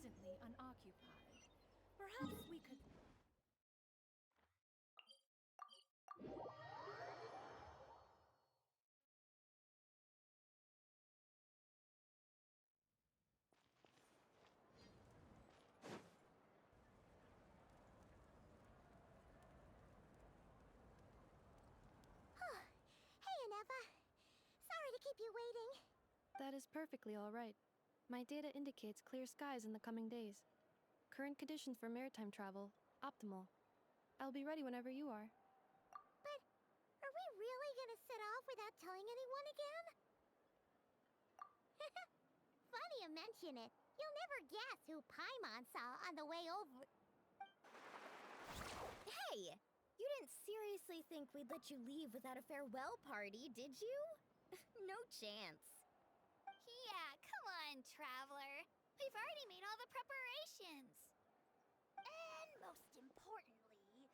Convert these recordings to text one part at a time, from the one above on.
consistently unoccupied. Perhaps we could... Hey, Aneva. Sorry to keep you waiting. That is perfectly all right. My data indicates clear skies in the coming days. Current conditions for maritime travel, optimal. I'll be ready whenever you are. But are we really gonna set off without telling anyone again? Funny you mention it. You'll never guess who Paimon saw on the way over. Hey! You didn't seriously think we'd let you leave without a farewell party, did you? No chance. Yeah, come on, Traveler. We've already made all the preparations. And most importantly,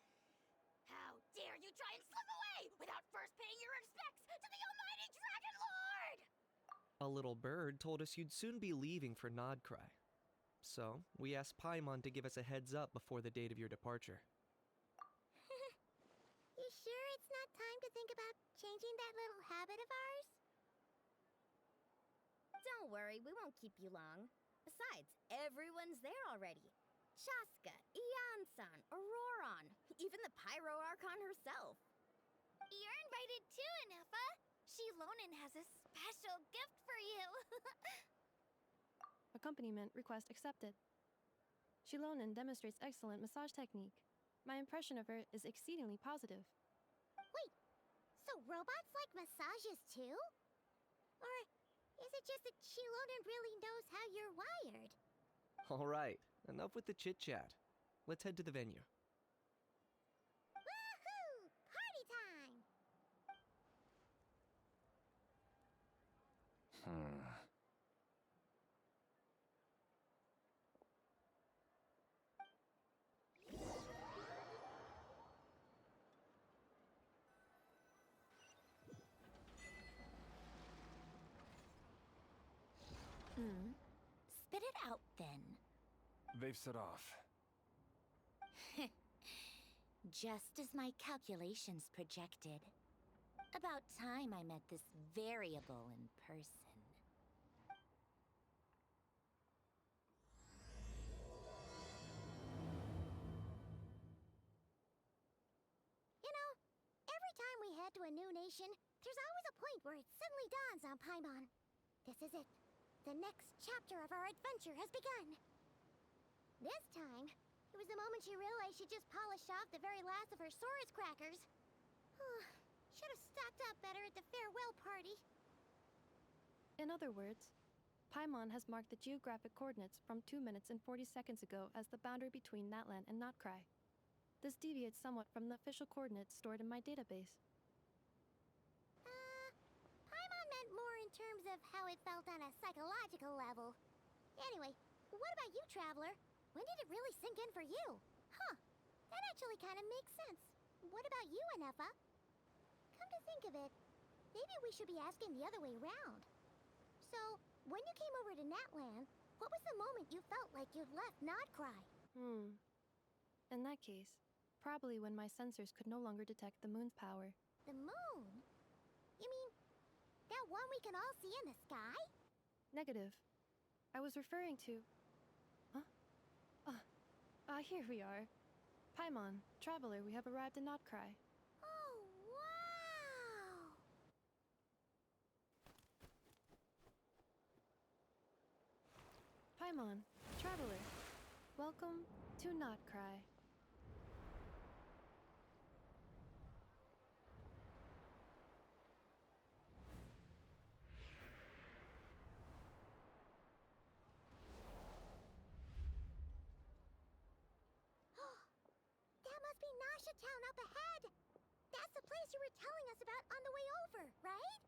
how dare you try and slip away without first paying your respects to the almighty Dragon Lord! A little bird told us you'd soon be leaving for Nod-Krai. So, we asked Paimon to give us a heads up before the date of your departure. You sure it's not time to think about changing that little habit of ours? Don't worry, we won't keep you long. Besides, everyone's there already. Chaska, Ian-san, Auroron, even the Pyro Archon herself. You're invited too, Anefa. Shilonen has a special gift for you. Accompaniment request accepted. Shilonen demonstrates excellent massage technique. My impression of her is exceedingly positive. Wait, so robots like massages too? Or is it just that Shilonen really knows how you're wired? Alright, enough with the chit-chat. Let's head to the venue. Woohoo! Party time! Spit it out then. They've set off. Just as my calculations projected. About time I met this variable in person. You know, every time we head to a new nation, there's always a point where it suddenly dawns on Paimon. This is it. The next chapter of our adventure has begun. This time, it was the moment she realized she just polished off the very last of her Saurus crackers. Should have stocked up better at the farewell party. In other words, Paimon has marked the geographic coordinates from 2 minutes and 40 seconds ago as the boundary between Natlan and Nod-Krai. This deviates somewhat from the official coordinates stored in my database. Paimon meant more in terms of how it felt on a psychological level. Anyway, what about you, Traveler? When did it really sink in for you? Huh, that actually kind of makes sense. What about you, Anefa? Come to think of it, maybe we should be asking the other way around. So, when you came over to Natlan, what was the moment you felt like you'd left Nod-Krai? In that case, probably when my sensors could no longer detect the moon's power. The moon? You mean, that one we can all see in the sky? Negative. I was referring to... Here we are. Paimon, Traveler, we have arrived in Nod-Krai. Oh, wow! Paimon, Traveler, welcome to Nod-Krai. That must be Nasha Town up ahead! That's the place you were telling us about on the way over, right?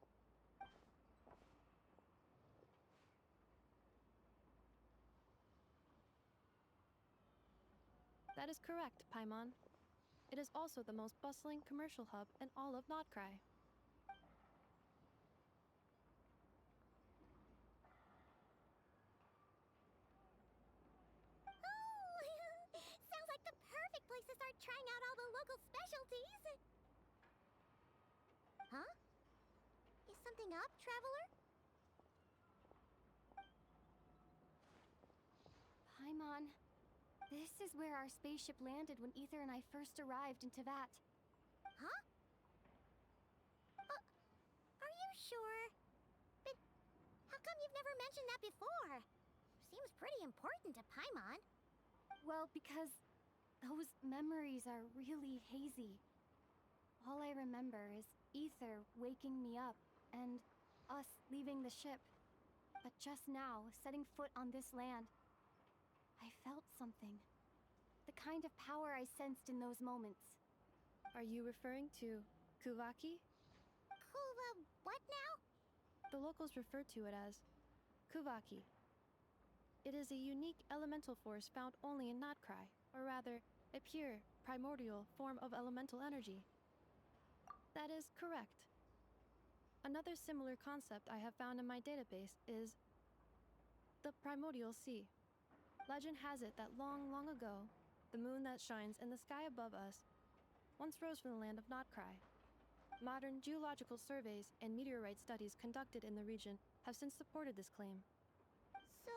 That is correct, Paimon. It is also the most bustling commercial hub in all of Nod-Krai. start trying out all the local specialties. Huh? Is something up, traveler? Paimon, this is where our spaceship landed when Ether and I first arrived in Teyvat. Huh? Are you sure? But how come you've never mentioned that before? Seems pretty important to Paimon. Well, because those memories are really hazy. All I remember is Ether waking me up and us leaving the ship. But just now, setting foot on this land, I felt something. The kind of power I sensed in those moments. Are you referring to Kuvaki? What now? The locals refer to it as Kuvaki. It is a unique elemental force found only in Nod-Krai, or rather, a pure, primordial form of elemental energy. That is correct. Another similar concept I have found in my database is the primordial sea. Legend has it that long, long ago, the moon that shines in the sky above us once rose from the land of Nod-Krai. Modern geological surveys and meteorite studies conducted in the region have since supported this claim. So,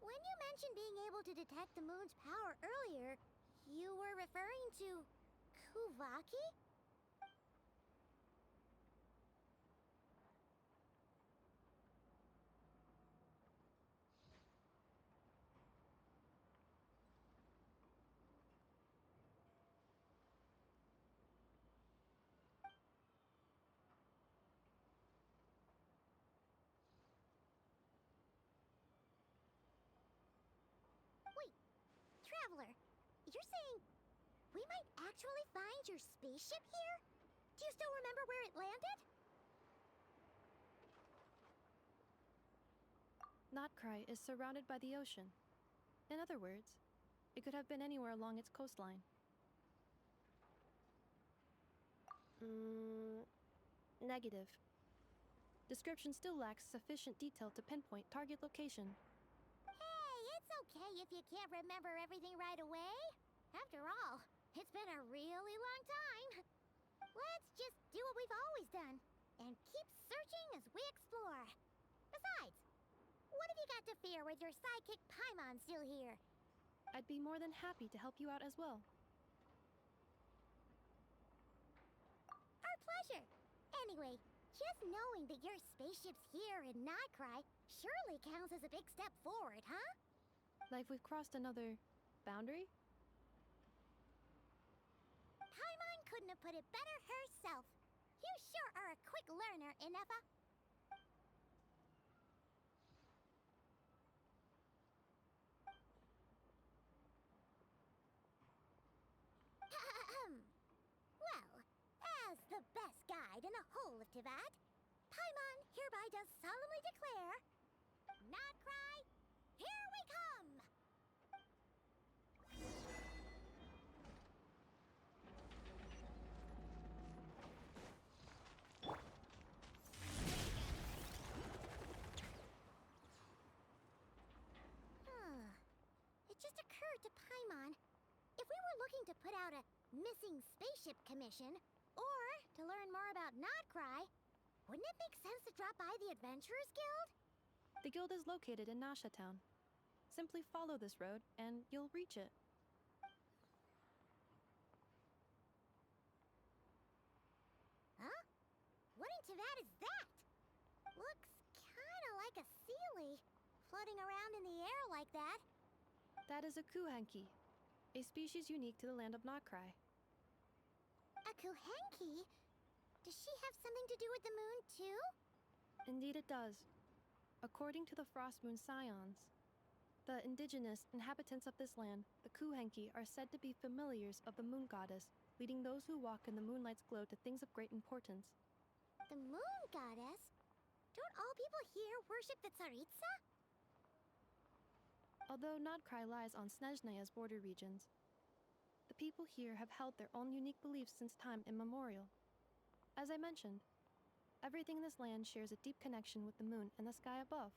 when you mentioned being able to detect the moon's power earlier, you were referring to Kuvaki? Wait, traveler, you're saying we might actually find your spaceship here? Do you still remember where it landed? Nod-Krai is surrounded by the ocean. In other words, it could have been anywhere along its coastline. Negative. Description still lacks sufficient detail to pinpoint target location. Hey, it's okay if you can't remember everything right away. After all, it's been a really long time. Let's just do what we've always done and keep searching as we explore. Besides, what have you got to fear with your sidekick Paimon still here? I'd be more than happy to help you out as well. Our pleasure. Anyway, just knowing that your spaceship's here in Nod-Krai surely counts as a big step forward, huh? Like we've crossed another boundary? Paimon couldn't have put it better herself. You sure are a quick learner, Inefa. Well, as the best guide in the whole of Teyvat, Paimon hereby does solemnly declare, Nod-Krai, here we come! It just occurred to Paimon, if we were looking to put out a missing spaceship commission, or to learn more about Nod-Krai, wouldn't it make sense to drop by the Adventurers Guild? The guild is located in Nasha Town. Simply follow this road, and you'll reach it. Huh? What in Teyvat is that? Looks kinda like a Sealy, floating around in the air like that. That is a Kuhenki, a species unique to the land of Nod-Krai. A Kuhenki? Does she have something to do with the moon, too? Indeed it does. According to the Frost Moon Scions, the indigenous inhabitants of this land, the Kuhenki, are said to be familiars of the moon goddess, leading those who walk in the moonlight's glow to things of great importance. The moon goddess? Don't all people here worship the Tsaritsa? Although Nod-Krai lies on Snezhneya's border regions, the people here have held their own unique beliefs since time immemorial. As I mentioned, everything in this land shares a deep connection with the moon and the sky above.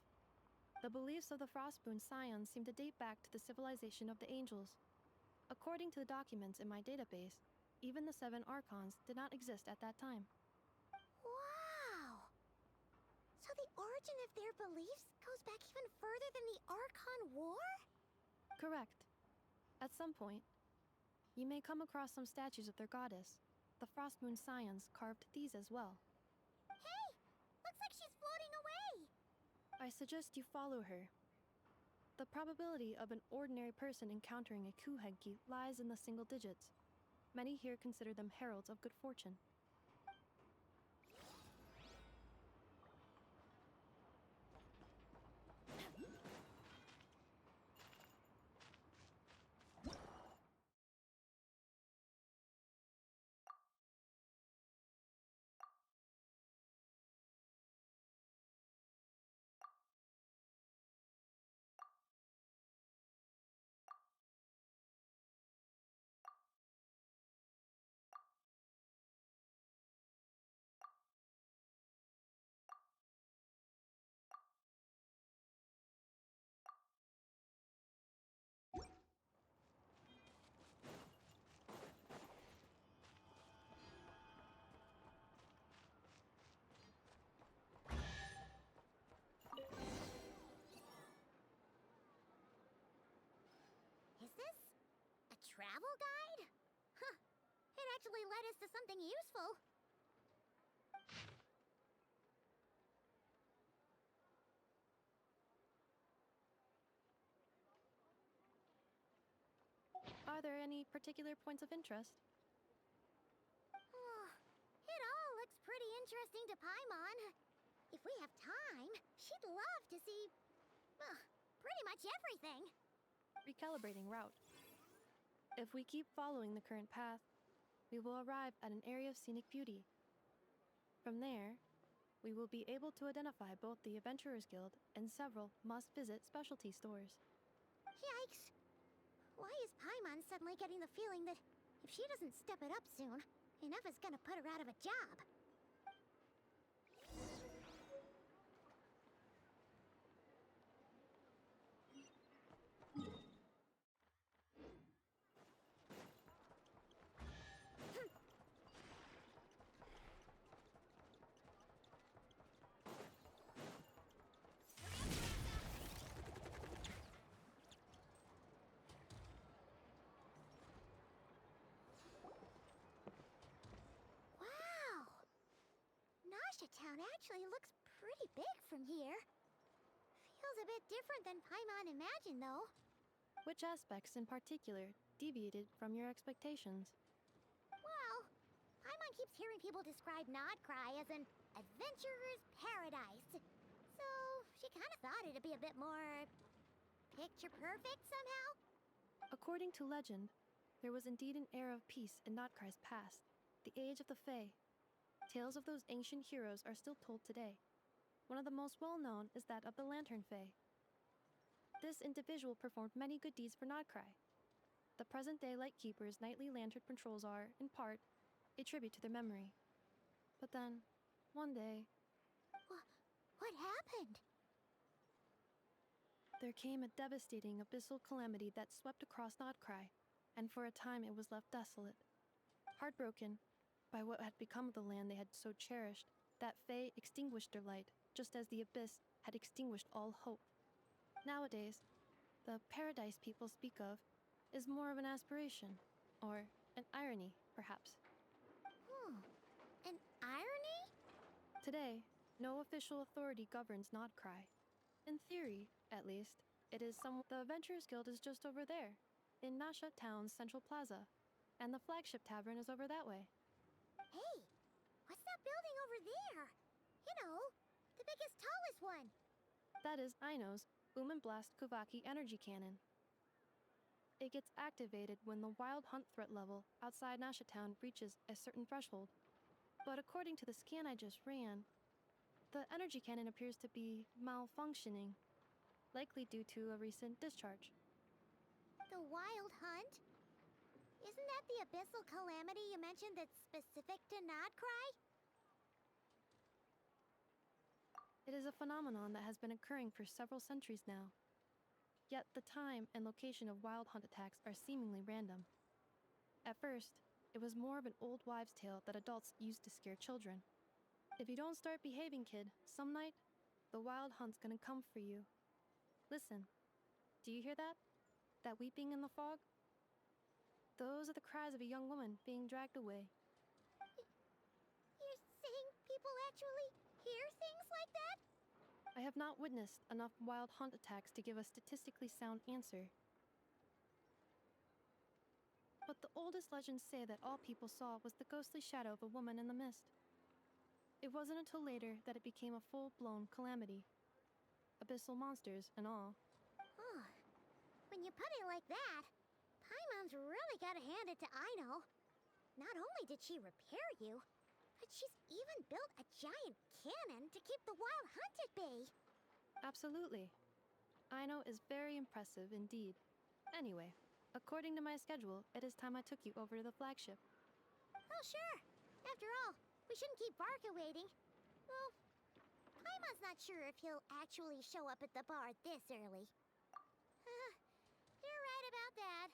The beliefs of the Frostmoon Scions seem to date back to the civilization of the angels. According to the documents in my database, even the 7 Archons did not exist at that time. Wow! So the origin of their beliefs goes back even further than the Archon War? Correct. At some point, you may come across some statues of their goddess. The Frost Moon Scions carved these as well. Hey! Looks like she's floating away! I suggest you follow her. The probability of an ordinary person encountering a Kuhenki lies in the single digits. Many here consider them heralds of good fortune. Is this a travel guide? Huh. It actually led us to something useful. Are there any particular points of interest? It all looks pretty interesting to Paimon. If we have time, she'd love to see, pretty much everything. Recalibrating route. If we keep following the current path, we will arrive at an area of scenic beauty. From there, we will be able to identify both the Adventurers Guild and several must-visit specialty stores. Yikes! Why is Paimon suddenly getting the feeling that if she doesn't step it up soon, enough is gonna put her out of a job? Wow! Nasha Town actually looks pretty big from here. Feels a bit different than Paimon imagined, though. Which aspects in particular deviated from your expectations? Well, Paimon keeps hearing people describe Nod-Krai as an adventurer's paradise. So, she kind of thought it'd be a bit more picture perfect somehow. According to legend, there was indeed an era of peace in Nod-Krai's past, the age of the Fae. Tales of those ancient heroes are still told today. One of the most well-known is that of the Lantern Fae. This individual performed many good deeds for Nod-Krai. The present-day Lightkeeper's nightly lantern patrols are, in part, a tribute to their memory. But then, one day, What happened? there came a devastating abyssal calamity that swept across Nod-Krai, and for a time it was left desolate. Heartbroken by what had become of the land they had so cherished, that Fae extinguished their light, just as the abyss had extinguished all hope. Nowadays, the paradise people speak of is more of an aspiration, or an irony, perhaps. An irony? Today, no official authority governs Nod-Krai. In theory, at least, it is the Adventurers Guild is just over there, in Nasha Town's central plaza, and the flagship tavern is over that way. Hey, what's that building over there? You know, the biggest, tallest one. That is Aino's Boom and Blast Kuvaki energy cannon. It gets activated when the wild hunt threat level outside Nasha Town reaches a certain threshold. But according to the scan I just ran, the energy cannon appears to be malfunctioning, likely due to a recent discharge. The wild hunt? Isn't that the abyssal calamity you mentioned that's specific to Nod-Krai? It is a phenomenon that has been occurring for several centuries now. Yet the time and location of wild hunt attacks are seemingly random. At first, it was more of an old wives' tale that adults used to scare children. If you don't start behaving, kid, some night, the wild hunt's gonna come for you. Listen, do you hear that? That weeping in the fog? Those are the cries of a young woman being dragged away. You're saying people actually hear things like that? I have not witnessed enough wild hunt attacks to give a statistically sound answer. But the oldest legends say that all people saw was the ghostly shadow of a woman in the mist. It wasn't until later that it became a full-blown calamity. Abyssal monsters and all. Oh, when you put it like that, Paimon's really gotta hand it to Aino. Not only did she repair you, but she's even built a giant cannon to keep the wild hunt at bay. Absolutely. Aino is very impressive indeed. Anyway, according to my schedule, it is time I took you over to the flagship. Oh, sure. After all, we shouldn't keep Varka waiting. Well, Paimon's not sure if he'll actually show up at the bar this early. You're right about that.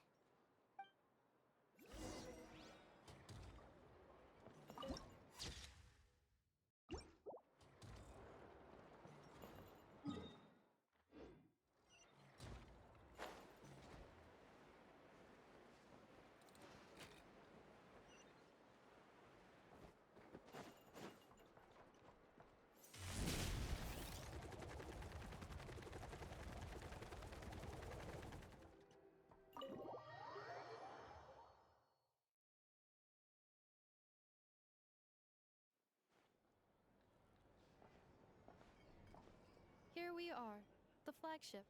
Here we are, the flagship.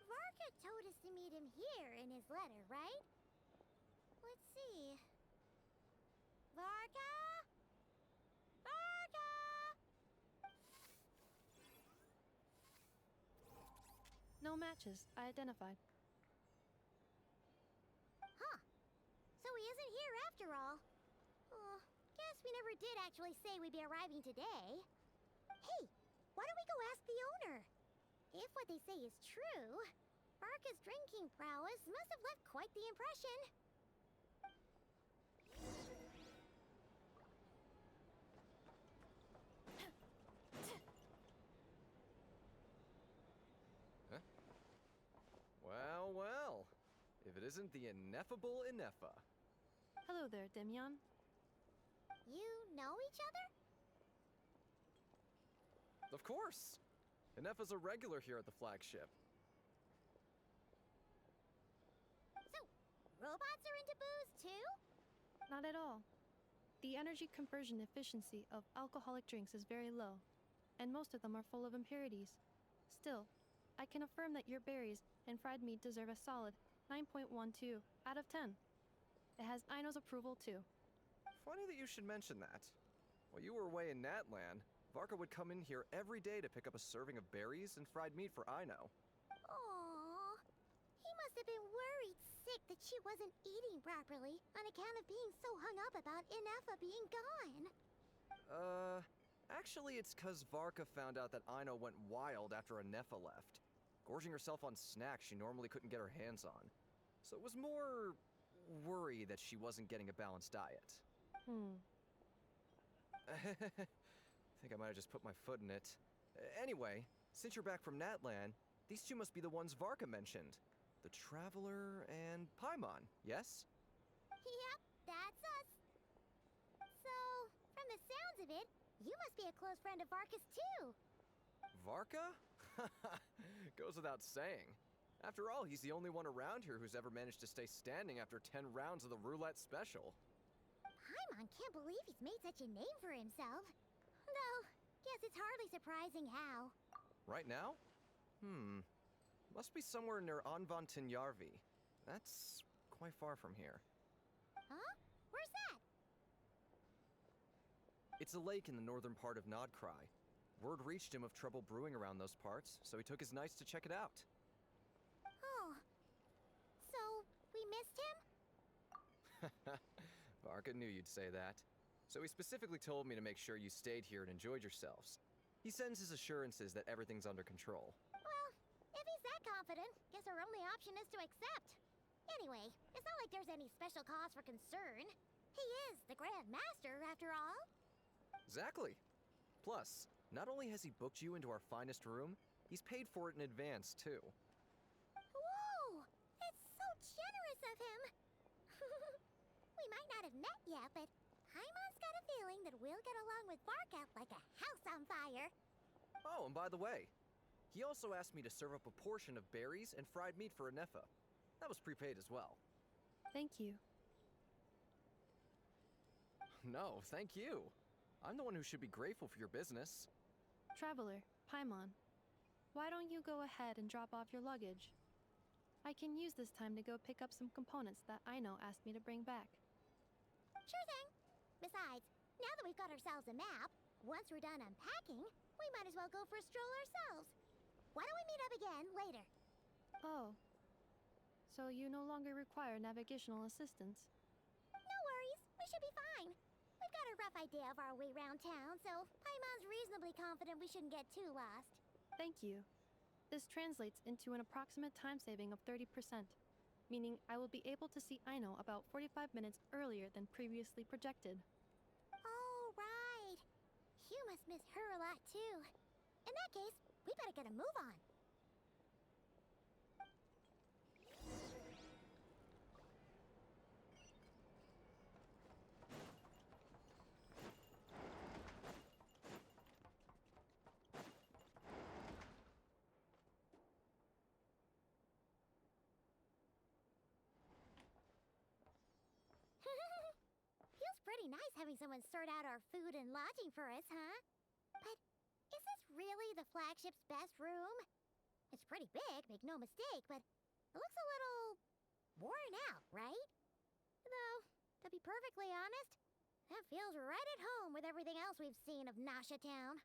Varka told us to meet him here in his letter, right? Let's see. Varka? Varka! No matches, I identified. Huh. So he isn't here after all. Oh, guess we never did actually say we'd be arriving today. Hey, why don't we go ask the owner? If what they say is true, Varka's drinking prowess must have left quite the impression. Huh? Well, well. If it isn't the ineffable Ineffa. Hello there, Demyon. You know each other? Of course! Ineffa's a regular here at the flagship. So, robots are into booze too? Not at all. The energy conversion efficiency of alcoholic drinks is very low, and most of them are full of impurities. Still, I can affirm that your berries and fried meat deserve a solid 9.12 out of 10. It has Aino's approval too. Funny that you should mention that. While you were away in Natlan, Varka would come in here every day to pick up a serving of berries and fried meat for Aino. Aww. He must have been worried sick that she wasn't eating properly on account of being so hung up about Ineffa being gone. Actually it's 'cause Varka found out that Aino went wild after Ineffa left, gorging herself on snacks she normally couldn't get her hands on. So it was more worry that she wasn't getting a balanced diet. I think I might have just put my foot in it. Anyway, since you're back from Natlan, these two must be the ones Varka mentioned. The Traveler and Paimon, yes? Yep, that's us. So, from the sounds of it, you must be a close friend of Varka's too. Varka? Goes without saying. After all, he's the only one around here who's ever managed to stay standing after 10 rounds of the roulette special. Paimon can't believe he's made such a name for himself. Though, guess it's hardly surprising how. Right now? Must be somewhere near Anvantinyarvi. That's quite far from here. Huh? Where's that? It's a lake in the northern part of Nod-Krai. Word reached him of trouble brewing around those parts, so he took his knights to check it out. Oh. So, we missed him? Varka knew you'd say that. So he specifically told me to make sure you stayed here and enjoyed yourselves. He sends his assurances that everything's under control. If he's that confident, guess our only option is to accept. Anyway, it's not like there's any special cause for concern. He is the Grand Master, after all. Exactly. Plus, not only has he booked you into our finest room, he's paid for it in advance, too. Whoa! It's so generous of him! We might not have met yet, but Paimon's got a feeling that we'll get along with Barkout like a house on fire. Oh, and by the way, he also asked me to serve up a portion of berries and fried meat for Anefa. That was prepaid as well. Thank you. No, thank you. I'm the one who should be grateful for your business. Traveler, Paimon, why don't you go ahead and drop off your luggage? I can use this time to go pick up some components that Aino asked me to bring back. Sure thing. Besides, now that we've got ourselves a map, once we're done unpacking, we might as well go for a stroll ourselves. Why don't we meet up again later? Oh. So you no longer require navigational assistance? No worries, we should be fine. We've got a rough idea of our way around town, so Paimon's reasonably confident we shouldn't get too lost. Thank you. This translates into an approximate time saving of 30%, meaning I will be able to see Aino about 45 minutes earlier than previously projected. Oh, right. You must miss her a lot, too. In that case, we better get a move on. Feels pretty nice having someone sort out our food and lodging for us, huh? But is this really the flagship's best room? It's pretty big, make no mistake, but it looks a little worn out, right? Though, to be perfectly honest, that feels right at home with everything else we've seen of Nasha Town.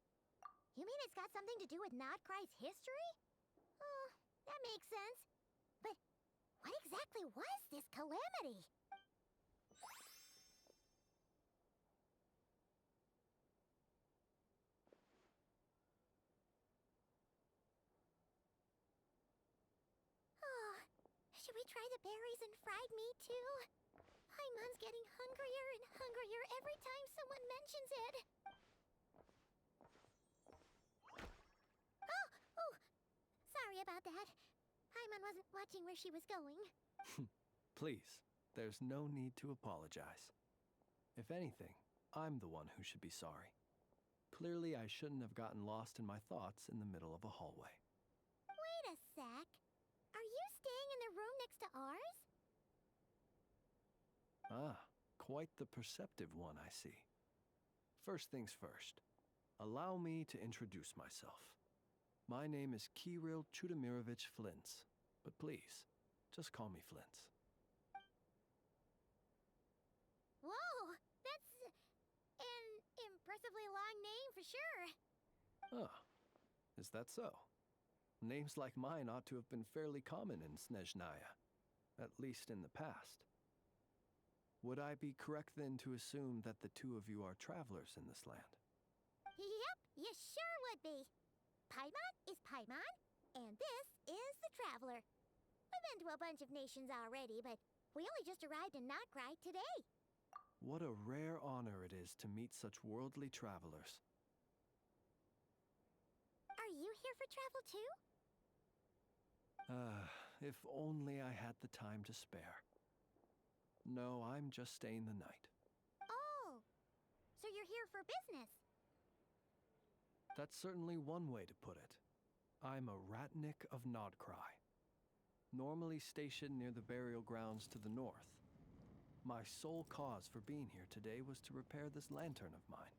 You mean it's got something to do with Nod-Krai's history? Oh, that makes sense. But what exactly was this calamity? Oh, should we try the berries and fried meat too? Paimon's getting hungrier and hungrier every time someone mentions it. Oh, sorry about that. Paimon wasn't watching where she was going. Please, there's no need to apologize. If anything, I'm the one who should be sorry. Clearly, I shouldn't have gotten lost in my thoughts in the middle of a hallway. Wait a sec. Are you staying in the room next to ours? Ah, quite the perceptive one, I see. First things first, allow me to introduce myself. My name is Kirill Chudamirovich Flintz, but please, just call me Flintz. Whoa, that's an impressively long name for sure. Ah, is that so? Names like mine ought to have been fairly common in Snezhnaya, at least in the past. Would I be correct then to assume that the two of you are travelers in this land? Yep, you sure would be. Paimon is Paimon, and this is the Traveler. We've been to a bunch of nations already, but we only just arrived in Nod-Krai today. What a rare honor it is to meet such worldly travelers. Are you here for travel too? If only I had the time to spare. No, I'm just staying the night. Oh, so you're here for business? That's certainly one way to put it. I'm a Ratnik of Nod-Krai, normally stationed near the burial grounds to the north. My sole cause for being here today was to repair this lantern of mine.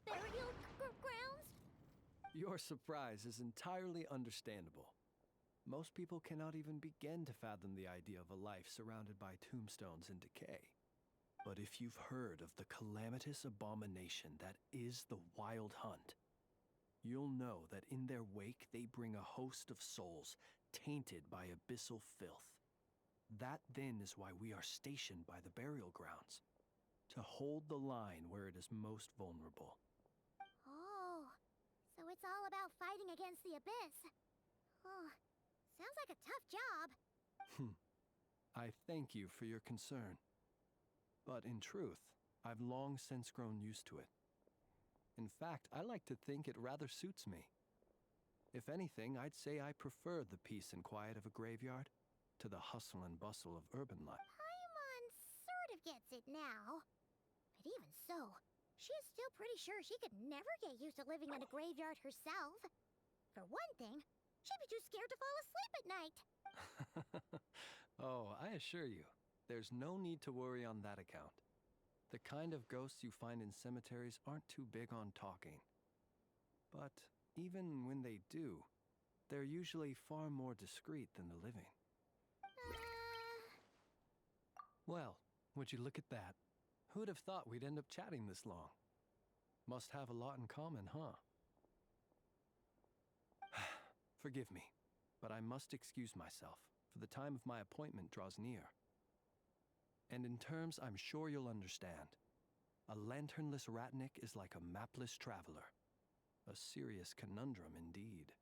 Burial grounds? Your surprise is entirely understandable. Most people cannot even begin to fathom the idea of a life surrounded by tombstones and decay. But if you've heard of the calamitous abomination that is the Wild Hunt, you'll know that in their wake they bring a host of souls tainted by abyssal filth. That then is why we are stationed by the burial grounds. to hold the line where it is most vulnerable. Oh, so it's all about fighting against the abyss. Oh, sounds like a tough job. I thank you for your concern. But in truth, I've long since grown used to it. In fact, I like to think it rather suits me. If anything, I'd say I prefer the peace and quiet of a graveyard to the hustle and bustle of urban life. Paimon sort of gets it now. But even so, she's still pretty sure she could never get used to living in a graveyard herself. For one thing, she'd be too scared to fall asleep at night. Oh, I assure you, there's no need to worry on that account. The kind of ghosts you find in cemeteries aren't too big on talking. But even when they do, they're usually far more discreet than the living. Well, would you look at that? Who'd have thought we'd end up chatting this long? Must have a lot in common, huh? Forgive me, but I must excuse myself, for the time of my appointment draws near. And in terms I'm sure you'll understand, a lanternless ratnik is like a mapless traveler. A serious conundrum indeed.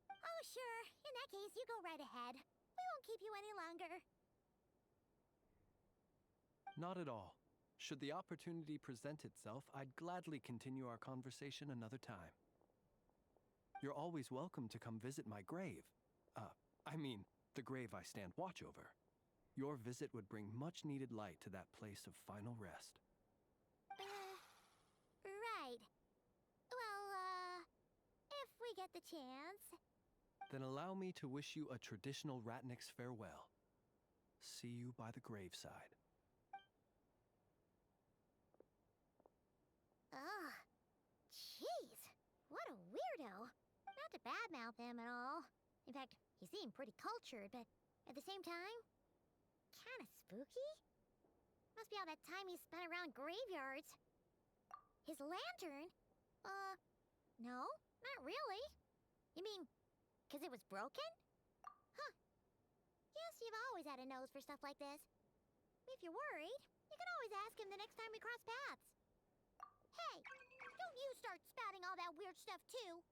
Oh, sure. In that case, you go right ahead. We won't keep you any longer. Not at all. Should the opportunity present itself, I'd gladly continue our conversation another time. You're always welcome to come visit my grave. The grave I stand watch over. Your visit would bring much needed light to that place of final rest. Right. Well, if we get the chance. Then allow me to wish you a traditional ratnik's farewell. See you by the graveside. Ugh. Jeez. What a weirdo. Not to badmouth him at all. In fact, he seemed pretty cultured, but at the same time, kinda spooky? Must be all that time he spent around graveyards. His lantern? No, not really. You mean, 'cause it was broken? Huh. Guess you've always had a nose for stuff like this. If you're worried, you can always ask him the next time we cross paths. Hey, don't you start spouting all that weird stuff too.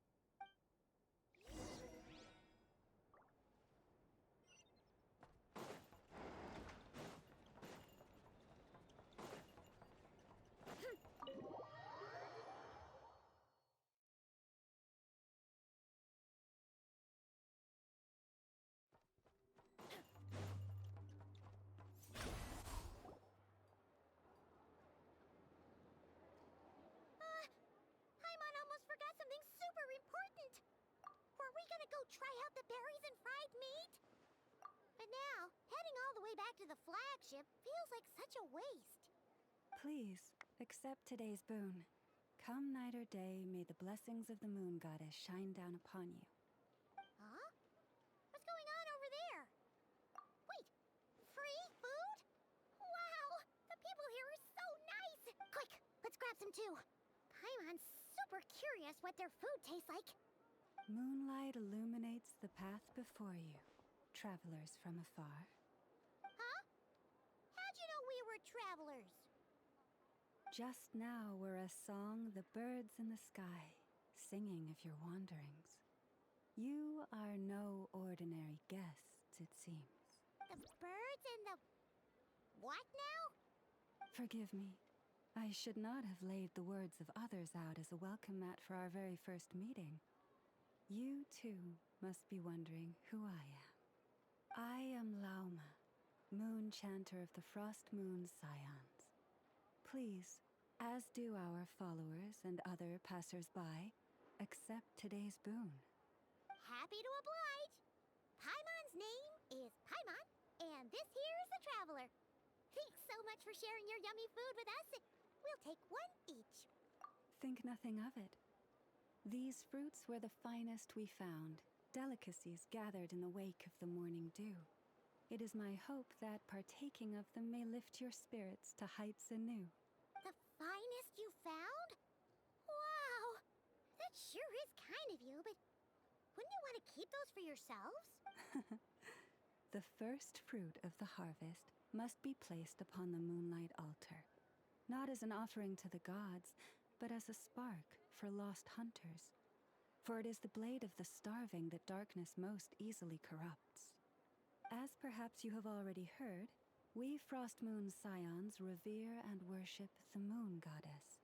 Paimon almost forgot something super important. Were we gonna go try out the berries and fried meat? But now, heading all the way back to the flagship feels like such a waste. Please, accept today's boon. Come night or day, may the blessings of the moon goddess shine down upon you. Huh? What's going on over there? Wait, free food? Wow, the people here are so nice! Quick, let's grab some too. Paimon's super curious what their food tastes like. Moonlight illuminates the path before you, travelers from afar. Huh? How'd you know we were travelers? Just now were a song the birds in the sky, singing of your wanderings. You are no ordinary guests, it seems. The birds and the... what now? Forgive me. I should not have laid the words of others out as a welcome mat for our very first meeting. You, too, must be wondering who I am. I am Lauma, moon chanter of the Frost Moon's scions. Please, as do our followers and other passers-by, accept today's boon. Happy to oblige. Paimon's name is Paimon, and this here is the Traveler. Thanks so much for sharing your yummy food with us. We'll take one each. Think nothing of it. These fruits were the finest we found, delicacies gathered in the wake of the morning dew. It is my hope that partaking of them may lift your spirits to heights anew. The finest you found? Wow! That sure is kind of you, but wouldn't you want to keep those for yourselves? The first fruit of the harvest must be placed upon the moonlight altar. not as an offering to the gods, but as a spark for lost hunters. For it is the blade of the starving that darkness most easily corrupts. As perhaps you have already heard, we Frostmoon Scions revere and worship the Moon Goddess.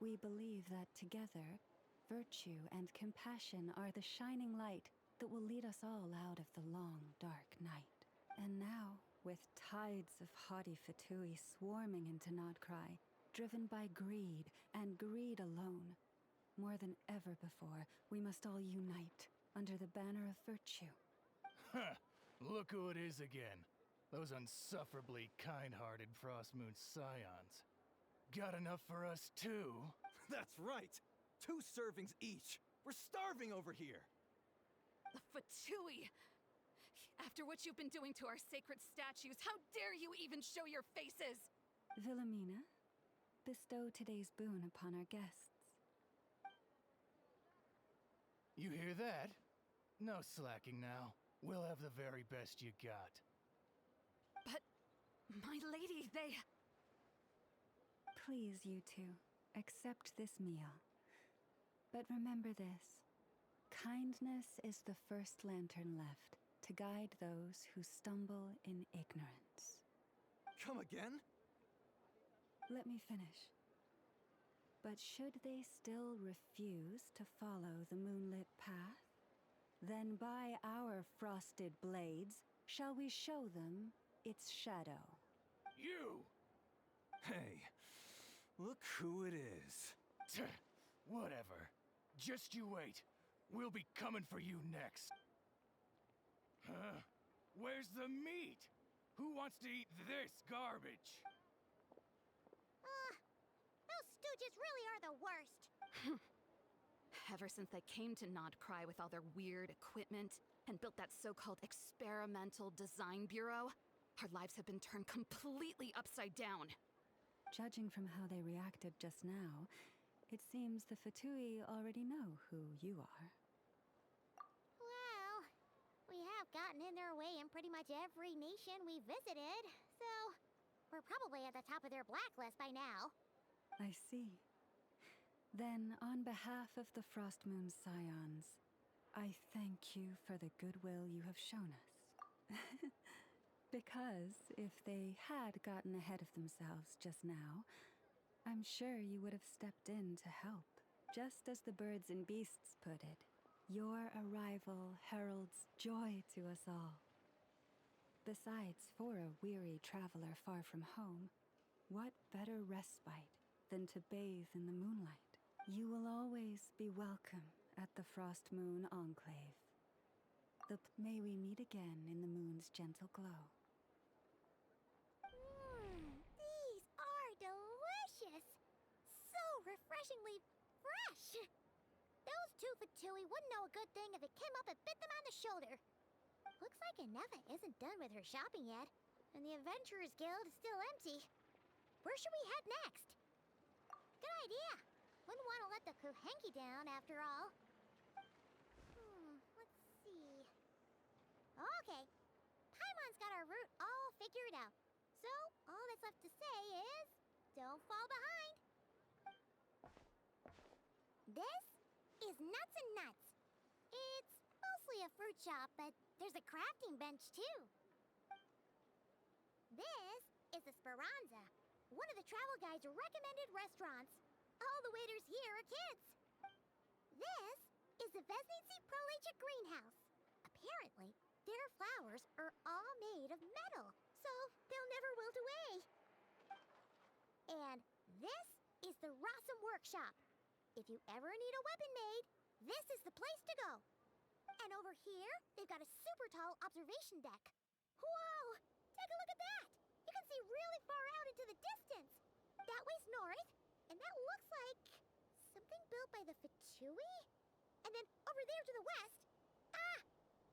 We believe that together, virtue and compassion are the shining light that will lead us all out of the long, dark night. And now, with tides of haughty Fatui swarming into Nod-Krai, driven by greed and greed alone, more than ever before, we must all unite under the banner of virtue. Huh! Look who it is again. Those unsufferably kind-hearted Frostmoon Scions. Got enough for us too? That's right! 2 servings each! We're starving over here! The Fatui! After what you've been doing to our sacred statues, how dare you even show your faces! Wilhelmina, bestow today's boon upon our guests. You hear that? No slacking now. We'll have the very best you got. But, my lady, they... Please, you two, accept this meal. But remember this. Kindness is the first lantern left to guide those who stumble in ignorance. Come again? Let me finish. But should they still refuse to follow the moonlit path, then by our frosted blades shall we show them its shadow. You! Hey, look who it is. Whatever. Just you wait. We'll be coming for you next. Huh? Where's the meat? Who wants to eat this garbage? Those stooges really are the worst. Ever since they came to Nod-Krai with all their weird equipment and built that so-called experimental design bureau, our lives have been turned completely upside down. Judging from how they reacted just now, it seems the Fatui already know who you are. Well, we have gotten in their way in pretty much every nation we visited, so we're probably at the top of their blacklist by now. I see. Then, on behalf of the Frostmoon Scions, I thank you for the goodwill you have shown us. Because if they had gotten ahead of themselves just now, I'm sure you would have stepped in to help. Just as the birds and beasts put it, your arrival heralds joy to us all. Besides, for a weary traveler far from home, what better respite than to bathe in the moonlight? You will always be welcome at the Frostmoon Enclave. May we meet again in the moon's gentle glow. These are delicious! So refreshingly fresh! Those 2 Fatui wouldn't know a good thing if it came up and bit them on the shoulder. Looks like Inefa isn't done with her shopping yet, and the Adventurers Guild is still empty. Where should we head next? Good idea! Wouldn't want to let the Kuhenki down, after all. Let's see. Okay. Paimon's got our route all figured out. So, all that's left to say is, don't fall behind. This is Nuts and Nuts. It's mostly a fruit shop, but there's a crafting bench, too. This is the Speranza, one of the travel guide's recommended restaurants. All the waiters here are kids. This is the Vesnici Prolicha greenhouse. Apparently, their flowers are all made of metal, so they'll never wilt away. And this is the Rossum Workshop. If you ever need a weapon made, this is the place to go. And over here, they've got a super tall observation deck. Whoa! Take a look at that! You can see really far out into the distance. That way's north, and that looks like something built by the Fatui? And then over there to the west,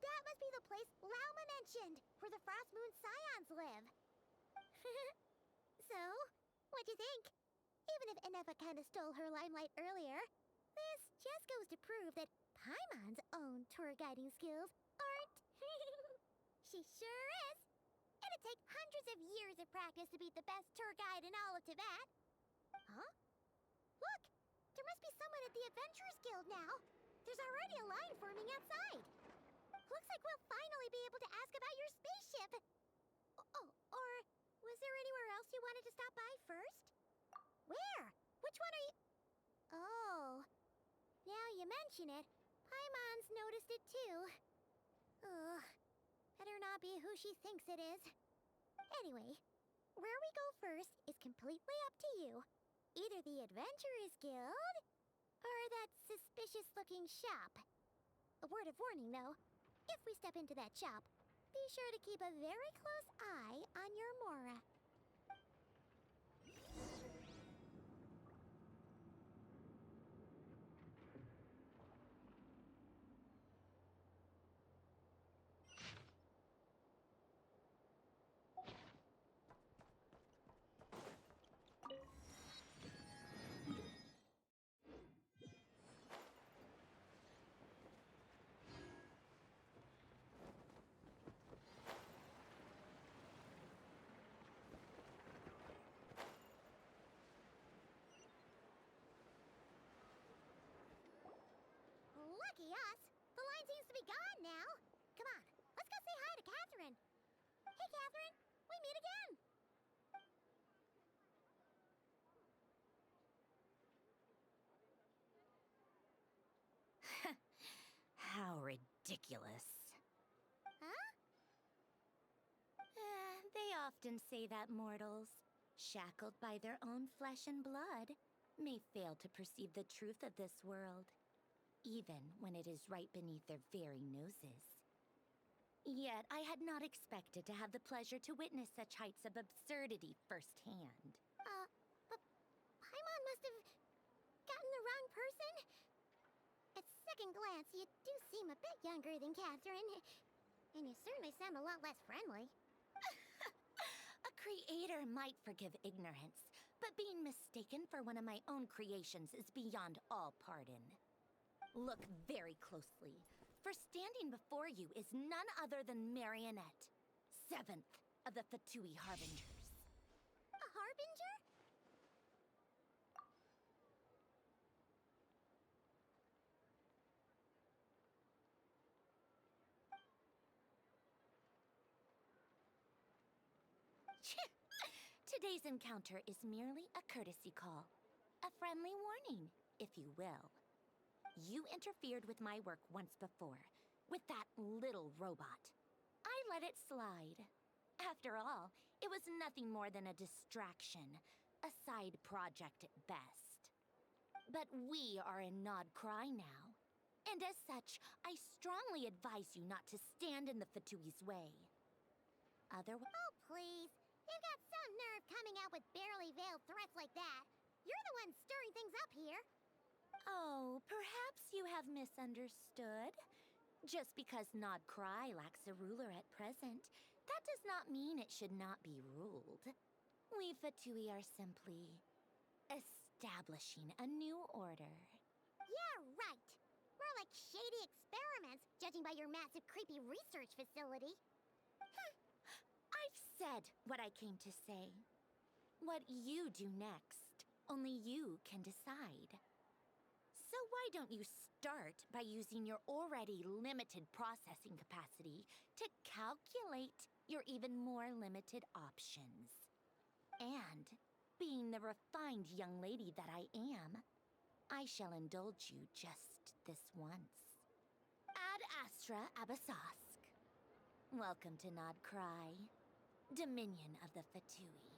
that must be the place Lauma mentioned, where the Frostmoon Scions live. So, what'd you think? Even if Inefa kind of stole her limelight earlier, this just goes to prove that Paimon's own tour guiding skills aren't... She sure is! And would take hundreds of years of practice to beat the best tour guide in all of Teyvat. Huh? Look! There must be someone at the Adventurers Guild now. There's already a line forming outside. Looks like we'll finally be able to ask about your spaceship. Oh, or was there anywhere else you wanted to stop by first? Where? Which one are you... Oh, now you mention it, Paimon's noticed it too. Ugh, better not be who she thinks it is. Anyway, where we go first is completely up to you. Either the Adventurers Guild, or that suspicious-looking shop. A word of warning, though. If we step into that shop, be sure to keep a very close eye on your Mora. Lucky us! The line seems to be gone now. Come on, let's go say hi to Catherine. Hey, Catherine, we meet again. How ridiculous. Huh? They often say that mortals, shackled by their own flesh and blood, may fail to perceive the truth of this world, even when it is right beneath their very noses. Yet I had not expected to have the pleasure to witness such heights of absurdity firsthand. But Paimon must have gotten the wrong person? At second glance, you do seem a bit younger than Catherine, and you certainly sound a lot less friendly. A creator might forgive ignorance, but being mistaken for one of my own creations is beyond all pardon. Look very closely, for standing before you is none other than Marionette, 7th of the Fatui Harbingers. A harbinger? Today's encounter is merely a courtesy call. A friendly warning, if you will. You interfered with my work once before, with that little robot. I let it slide. After all, it was nothing more than a distraction, a side project at best. But we are in Nod-Krai now, and as such, I strongly advise you not to stand in the Fatui's way. Otherwise... Oh, please. You've got some nerve coming out with barely veiled threats like that. You're the one stirring things up here. Oh, perhaps you have misunderstood. Just because Nod-Krai lacks a ruler at present, that does not mean it should not be ruled. We Fatui are simply establishing a new order. Yeah, right. More like shady experiments, judging by your massive creepy research facility. I've said what I came to say. What you do next, only you can decide. So why don't you start by using your already limited processing capacity to calculate your even more limited options? And, being the refined young lady that I am, I shall indulge you just this once. Ad Astra Abyssosque. Welcome to Nod-Krai, Dominion of the Fatui.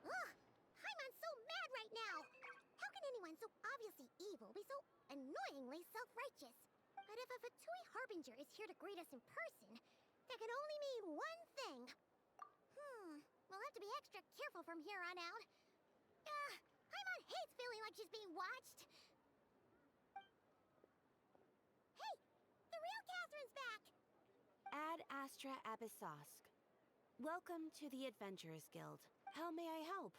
Ugh! Paimon's so mad right now! How can anyone so obviously evil be so annoyingly self-righteous? But if a Fatui Harbinger is here to greet us in person, that can only mean one thing. We'll have to be extra careful from here on out. Paimon hates feeling like she's being watched. Hey! The real Catherine's back! Ad Astra Abyssosque. Welcome to the Adventurers Guild. How may I help?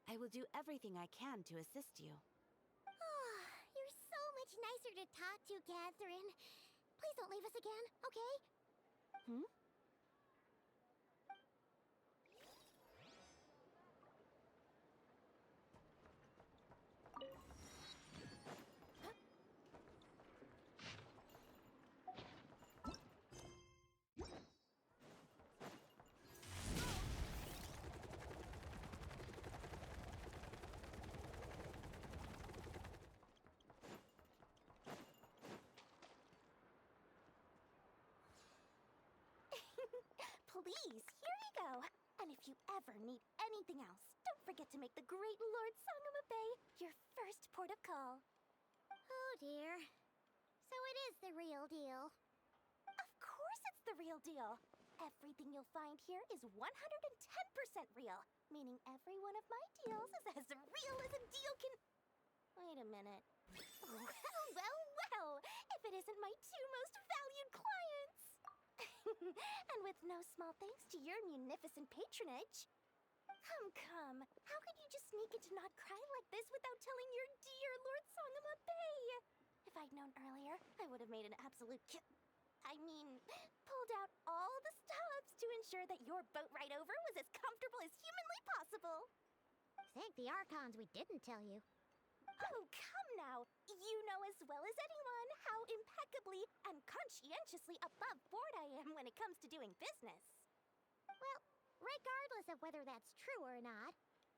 I will do everything I can to assist you. Oh, you're so much nicer to talk to, Catherine. Please don't leave us again, okay? Hmm? Please, here you go. And if you ever need anything else, don't forget to make the great Lord Sangama Bay your first port of call. Oh dear. So it is the real deal. Of course it's the real deal. Everything you'll find here is 110% real, meaning every one of my deals is as real as a deal can... Wait a minute. Well, if it isn't my two most valued clients. And with no small thanks to your munificent patronage. Come. How could you just sneak into Nod-Krai like this without telling your dear Lord Sangama Bay? If I'd known earlier, I would have made an absolute pulled out all the stops to ensure that your boat ride over was as comfortable as humanly possible. Thank the Archons we didn't tell you. Oh, come now. You know as well as anyone how impeccably and conscientiously above board I am when it comes to doing business. Well, regardless of whether that's true or not,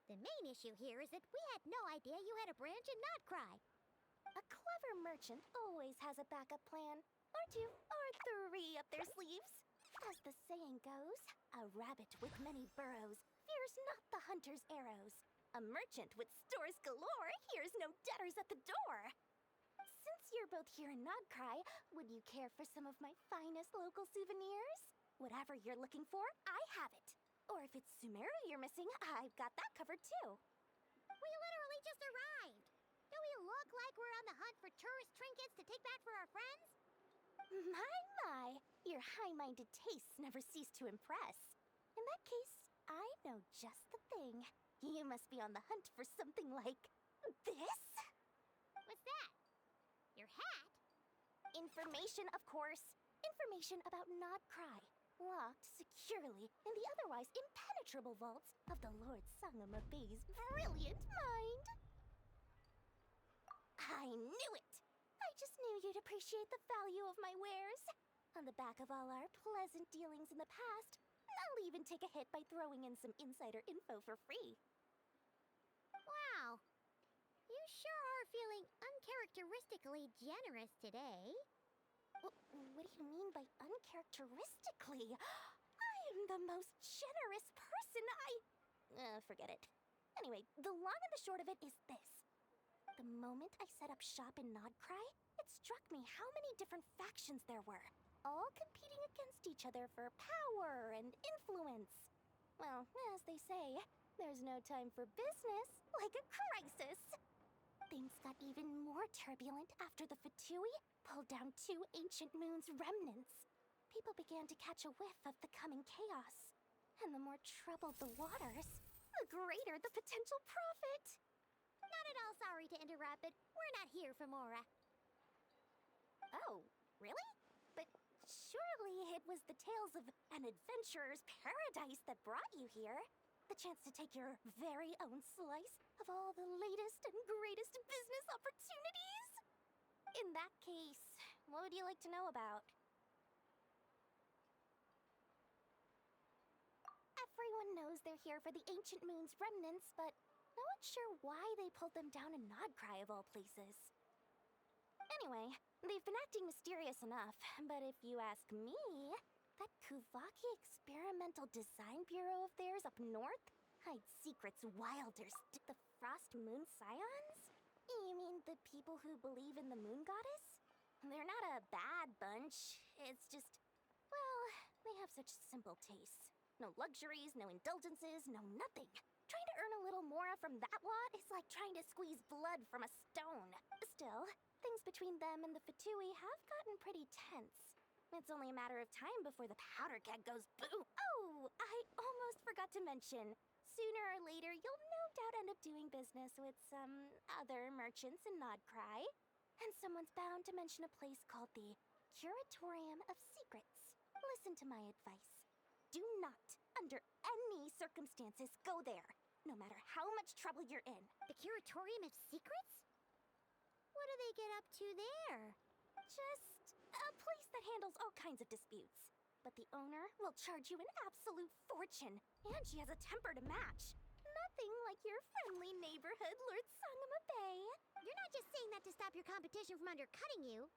the main issue here is that we had no idea you had a branch in Nod-Krai. A clever merchant always has a backup plan, or two, or three up their sleeves. As the saying goes, a rabbit with many burrows fears not the hunter's arrows. A merchant with stores galore hears no debtors at the door. Since you're both here in Nod-Krai, would you care for some of my finest local souvenirs? Whatever you're looking for, I have it. Or if it's Sumeru you're missing, I've got that covered too. We literally just arrived. Do we look like we're on the hunt for tourist trinkets to take back for our friends? My. Your high-minded tastes never cease to impress. In that case, I know just the thing. You must be on the hunt for something like this? What's that? Your hat? Information, of course. Information about Nod-Krai, locked securely in the otherwise impenetrable vaults of the Lord Sangama Bay's brilliant mind. I knew it! I just knew you'd appreciate the value of my wares. On the back of all our pleasant dealings in the past, I'll even take a hit by throwing in some insider info for free. Wow. You sure are feeling uncharacteristically generous today. What do you mean by uncharacteristically? I am the most generous person forget it. Anyway, the long and the short of it is this. The moment I set up shop in Nod-Krai, it struck me how many different factions there were, all competing against each other for power and influence. Well, as they say, there's no time for business like a crisis. Things got even more turbulent after the Fatui pulled down 2 ancient moon's remnants. People began to catch a whiff of the coming chaos. And the more troubled the waters, the greater the potential profit. Not at all sorry to interrupt, but we're not here for Mora. Oh, really? But surely it was the tales of an adventurer's paradise that brought you here. The chance to take your very own slice of all the latest and greatest business opportunities? In that case, what would you like to know about? Everyone knows they're here for the ancient moon's remnants, but no one's sure why they pulled them down in Nod-Krai of all places. Anyway, they've been acting mysterious enough, but if you ask me, that Kuvaki Experimental Design Bureau of theirs up north hides secrets wilder than the Frost Moon Scions? You mean the people who believe in the Moon Goddess? They're not a bad bunch, it's just, well, they have such simple tastes. No luxuries, no indulgences, no nothing. Trying to earn a little mora from that lot is like trying to squeeze blood from a stone. Still, things between them and the Fatui have gotten pretty tense. It's only a matter of time before the powder keg goes boom. Oh, I almost forgot to mention. Sooner or later, you'll no doubt end up doing business with some other merchants in Nod-Krai. And someone's bound to mention a place called the Curatorium of Secrets. Listen to my advice. Do not, under any circumstances, go there, no matter how much trouble you're in. The Curatorium of Secrets? What do they get up to there? Just a place that handles all kinds of disputes. But the owner will charge you an absolute fortune, and she has a temper to match. Nothing like your friendly neighborhood, Lord Sangama Bay. You're not just saying that to stop your competition from undercutting you.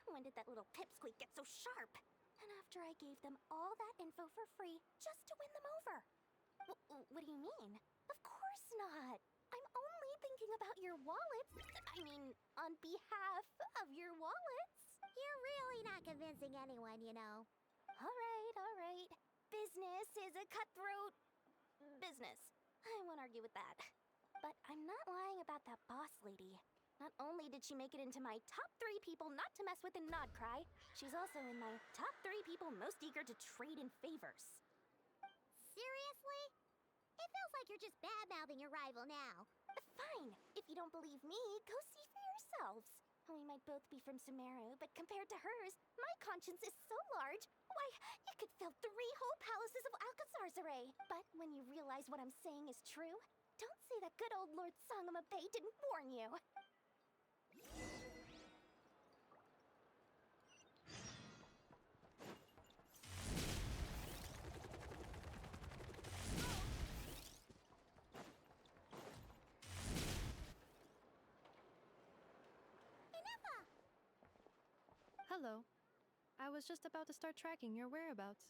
When did that little pipsqueak get so sharp? And after I gave them all that info for free just to win them over. What do you mean? Of course not. I'm only thinking about your wallets. I mean, on behalf of your wallets. You're really not convincing anyone, you know. All right. Business is a cutthroat business. I won't argue with that. But I'm not lying about that boss lady. Not only did she make it into my top 3 people not to mess with in Nod-Krai, she's also in my top 3 people most eager to trade in favors. Seriously? It feels like you're just bad-mouthing your rival now. Fine. If you don't believe me, go see for yourselves. We might both be from Sumeru, but compared to hers, my conscience is so large, why, you could fill 3 whole palaces of Alcazar's array. But when you realize what I'm saying is true, don't say that good old Lord Sangama Bay didn't warn you. Hello. I was just about to start tracking your whereabouts.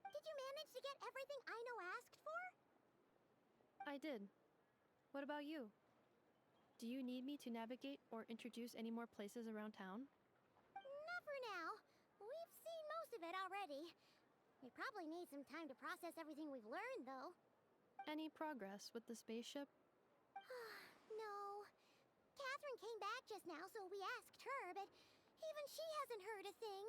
Did you manage to get everything Aino asked for? I did. What about you? Do you need me to navigate or introduce any more places around town? Not for now. We've seen most of it already. We probably need some time to process everything we've learned, though. Any progress with the spaceship? No. Catherine came back just now, so we asked her, but even she hasn't heard a thing.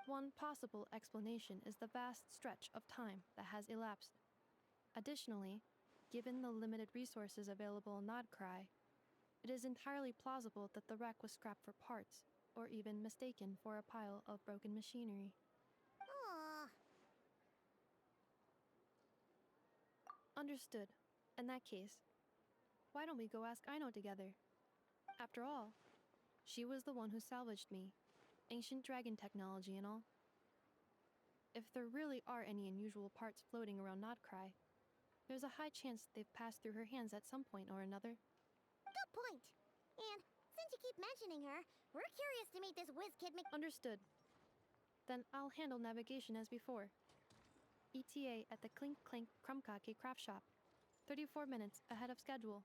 One possible explanation is the vast stretch of time that has elapsed. Additionally, given the limited resources available in Nod-Krai, it is entirely plausible that the wreck was scrapped for parts, or even mistaken for a pile of broken machinery. Understood. In that case, why don't we go ask Aino together? After all, she was the one who salvaged me, ancient dragon technology and all. If there really are any unusual parts floating around Nod-Krai, there's a high chance they've passed through her hands at some point or another. Good point. And since you keep mentioning her, we're curious to meet this whiz-kid Understood. Then I'll handle navigation as before. ETA at the Clink Clank Krumkake craft shop. 34 minutes ahead of schedule.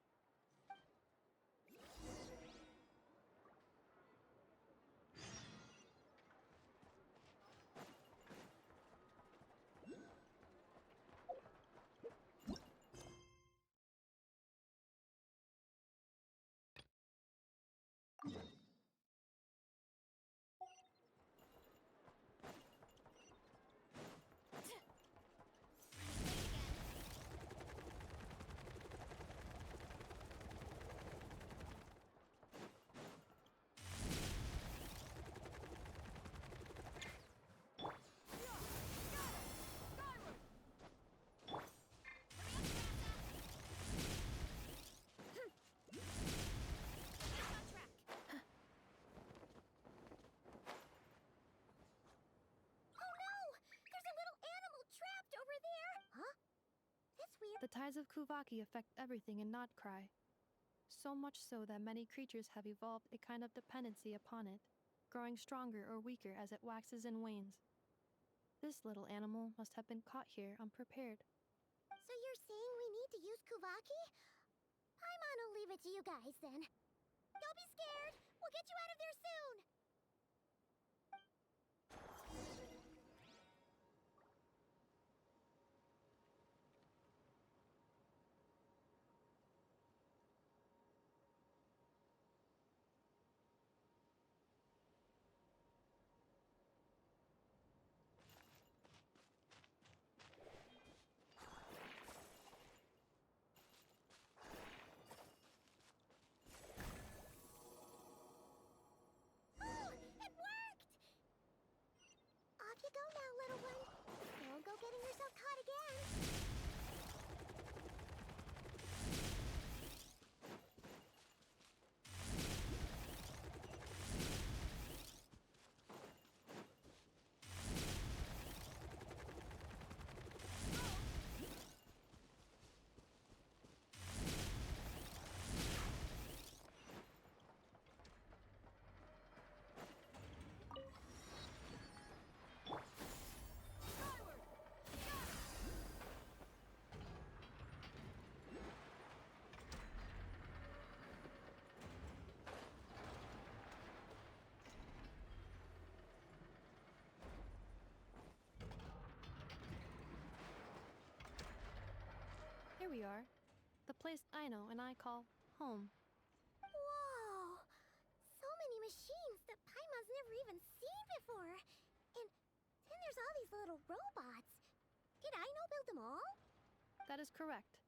The tides of Kuvaki affect everything in Nod-Krai. So much so that many creatures have evolved a kind of dependency upon it, growing stronger or weaker as it waxes and wanes. This little animal must have been caught here unprepared. So you're saying we need to use Kuvaki? I'm gonna leave it to you guys then. Don't be scared! We'll get you out of there soon! Here we are. The place Aino and I call home. Whoa! So many machines that Paimon's never even seen before. And then there's all these little robots. Did Aino build them all? That is correct.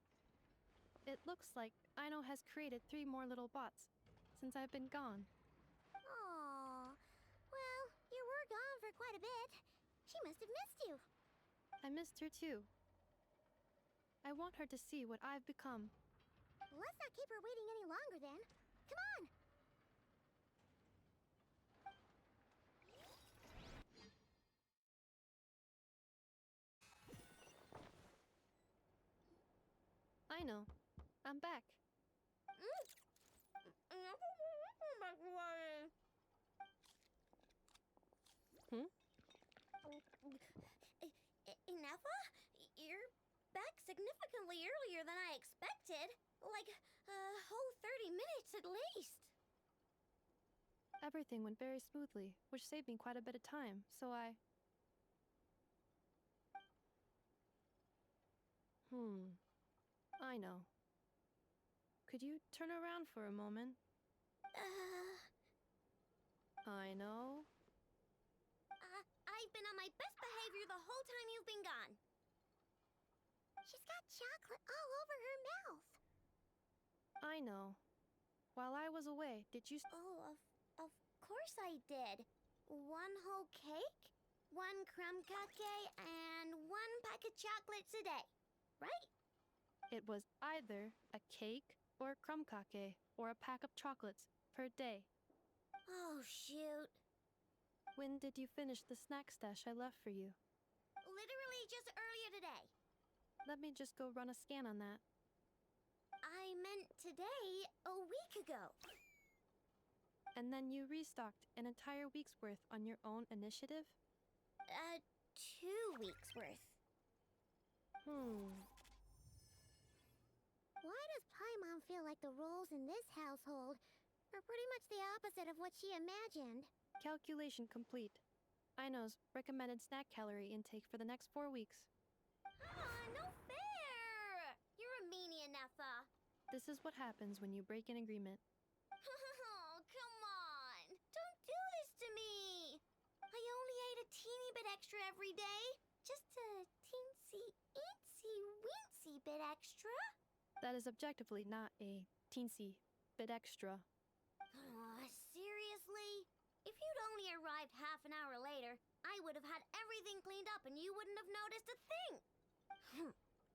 It looks like Aino has created 3 more little bots since I've been gone. Aw. Well, you were gone for quite a bit. She must have missed you. I missed her too. I want her to see what I've become. Let's not keep her waiting any longer then. Come on! Aino, I'm back. Hmm? Ineffa? You're back significantly earlier than I expected. Like, a whole 30 minutes at least. Everything went very smoothly, which saved me quite a bit of time, so I... Aino. Could you turn around for a moment? Aino? I've been on my best behavior the whole time you've been gone. She's got chocolate all over her mouth. Aino. While I was away, did you... Oh, of course I did. 1 whole cake, 1 crumb cake, and 1 pack of chocolates a day. Right? It was either a cake or a crumb cake or a pack of chocolates per day. Oh, shoot. When did you finish the snack stash I left for you? Literally just earlier today. Let me just go run a scan on that. I meant today, a week ago. And then you restocked an entire week's worth on your own initiative? 2 weeks worth. Why does Paimon feel like the roles in this household are pretty much the opposite of what she imagined? Calculation complete. Aino's recommended snack calorie intake for the next 4 weeks. No fair! You're a meanie, Ineffa. This is what happens when you break an agreement. Oh, come on! Don't do this to me! I only ate a teeny bit extra every day. Just a teensy-eensy-weensy bit extra. That is objectively not a teensy bit extra. Seriously? If you'd only arrived half an hour later, I would have had everything cleaned up and you wouldn't have noticed a thing.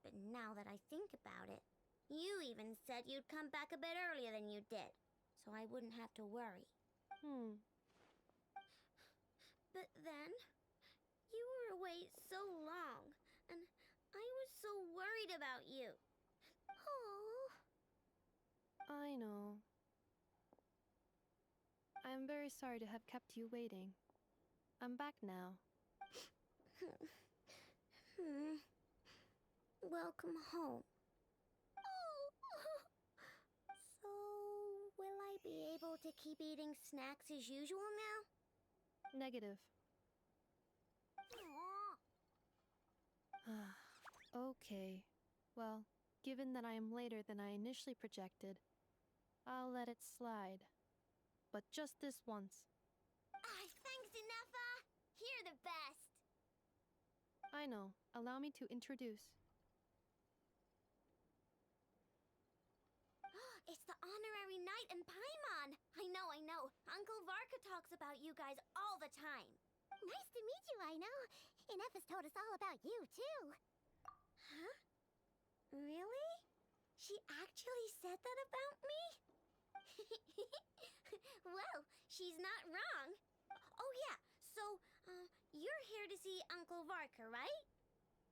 But now that I think about it, you even said you'd come back a bit earlier than you did, so I wouldn't have to worry. But then, you were away so long, and I was so worried about you. Oh. I know. I am very sorry to have kept you waiting. I'm back now. Welcome home. So, will I be able to keep eating snacks as usual now? Negative. Okay. Well, given that I am later than I initially projected, I'll let it slide. But just this once. Thanks, Ineffa! You're the best! Aino, allow me to introduce. It's the honorary knight and Paimon! I know. Uncle Varka talks about you guys all the time. Nice to meet you, Aino. Ineffa's told us all about you, too. Huh? Really? She actually said that about me? Well, she's not wrong. Oh yeah, so, you're here to see Uncle Varka, right?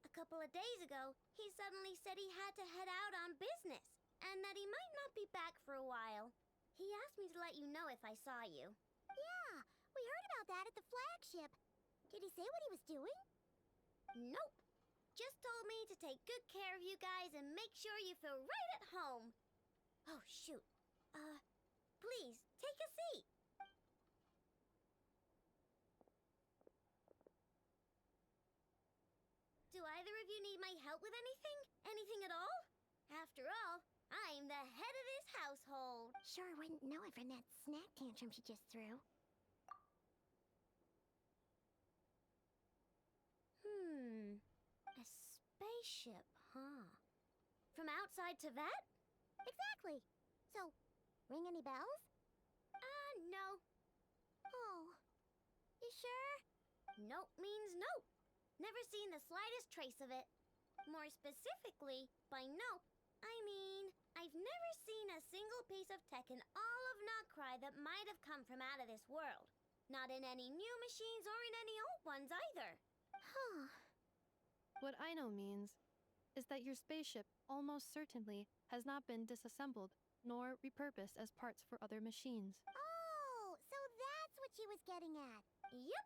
A couple of days ago, he suddenly said he had to head out on business, and that he might not be back for a while. He asked me to let you know if I saw you. Yeah, we heard about that at the flagship. Did he say what he was doing? Nope. Just told me to take good care of you guys and make sure you feel right at home. Oh, shoot. Please, take a seat. Do either of you need my help with anything? Anything at all? After all, I'm the head of this household. Sure wouldn't know it from that snack tantrum she just threw. A spaceship, huh? From outside Teyvat? Exactly. So, ring any bells? No. Oh. You sure? Nope means nope. Never seen the slightest trace of it. More specifically, by nope, I mean, I've never seen a single piece of tech in all of Nod-Krai that might have come from out of this world. Not in any new machines or in any old ones either. Huh. What I know means is that your spaceship almost certainly has not been disassembled nor repurposed as parts for other machines. Oh, so that's what she was getting at. Yep.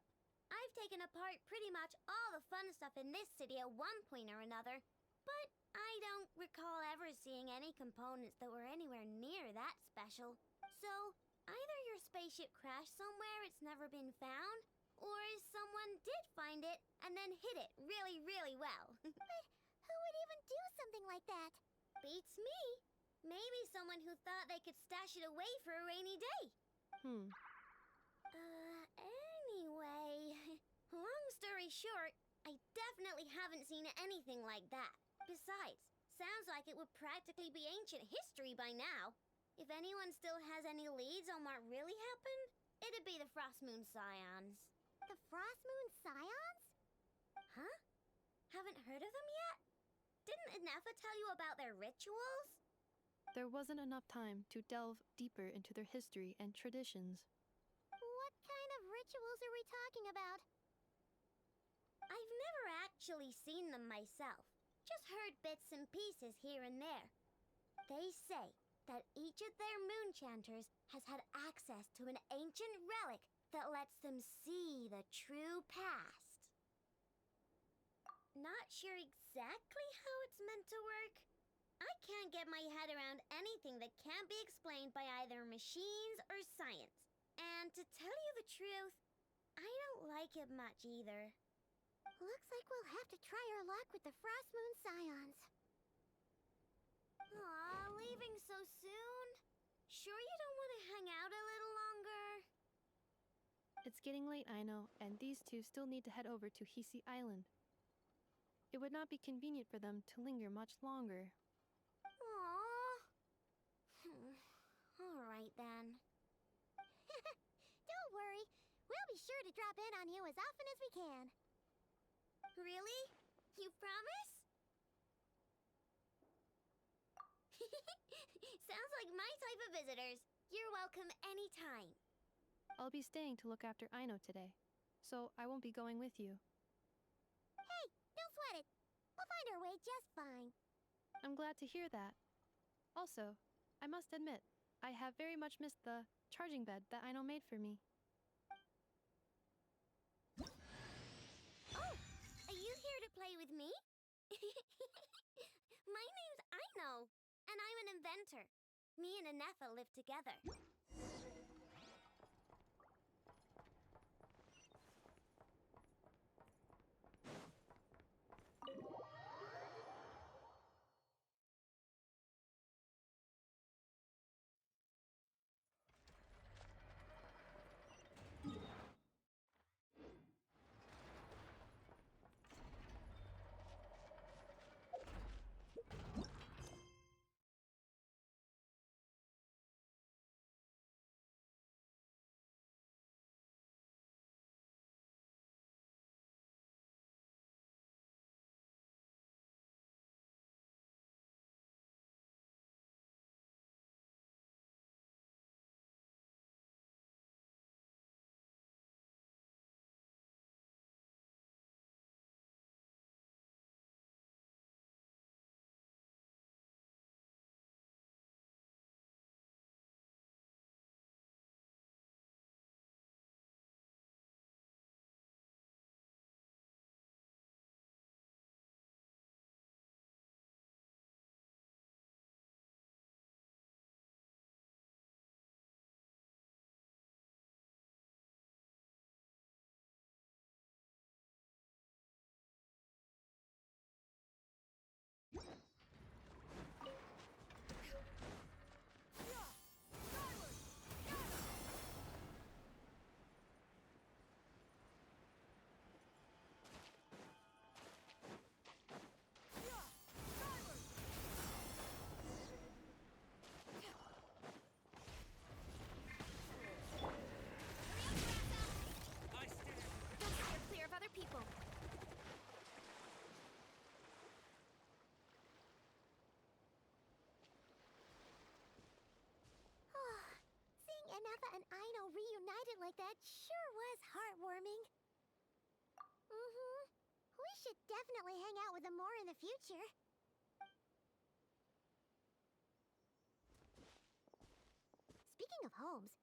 I've taken apart pretty much all the fun stuff in this city at one point or another, but I don't recall ever seeing any components that were anywhere near that special. So, either your spaceship crashed somewhere it's never been found, or someone did find it and then hid it really, really well. But who would even do something like that? Beats me. Maybe someone who thought they could stash it away for a rainy day. Anyway, long story short, I definitely haven't seen anything like that. Besides, sounds like it would practically be ancient history by now. If anyone still has any leads on what really happened, it'd be the Frost Moon Scions. The Frost Moon Scions? Huh? Haven't heard of them yet? Didn't Inefa tell you about their rituals? There wasn't enough time to delve deeper into their history and traditions. What kind of rituals are we talking about? I've never actually seen them myself. Just heard bits and pieces here and there. They say that each of their moon chanters has had access to an ancient relic that lets them see the true past. Not sure exactly how it's meant to work. I can't get my head around anything that can't be explained by either machines or science. And to tell you the truth, I don't like it much either. Looks like we'll have to try our luck with the Frost Moon Scions. Aw, leaving so soon? Sure you don't want to hang out a little longer? It's getting late, I know, and these two still need to head over to Hisi Island. It would not be convenient for them to linger much longer. Aww. Alright then. Don't worry. We'll be sure to drop in on you as often as we can. Really? You promise? Sounds like my type of visitors. You're welcome anytime. I'll be staying to look after Aino today, so I won't be going with you. Hey, don't sweat it. We'll find our way just fine. I'm glad to hear that. Also, I must admit, I have very much missed the charging bed that Aino made for me. Oh, are you here to play with me? My name's Aino, and I'm an inventor. Me and Inefa live together. all reunited like that sure was heartwarming. Mm-hmm. We should definitely hang out with them more in the future. Speaking of homes,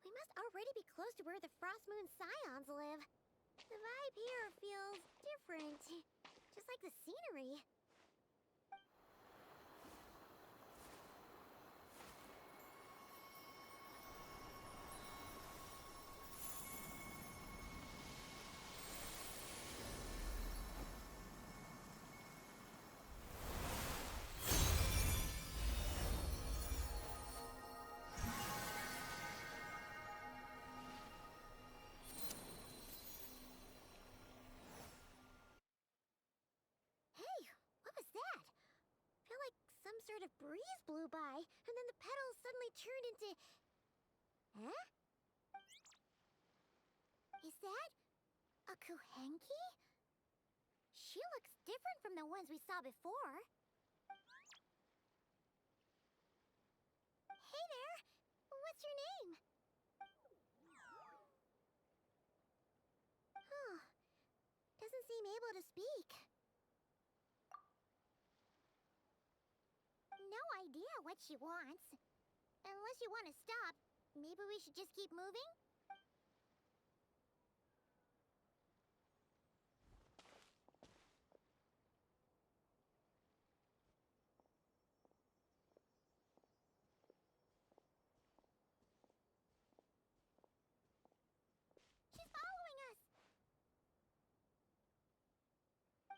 we must already be close to where the Frost Moon Scions live. The vibe here feels different, just like the scenery. Hey, what was that? I feel like some sort of breeze blew by, and then the petals suddenly turned into... Huh? Is that a Kuhenki? She looks different from the ones we saw before. Hey there! What's your name? Huh. Doesn't seem able to speak. No idea what she wants. Unless you want to stop, maybe we should just keep moving? She's following us!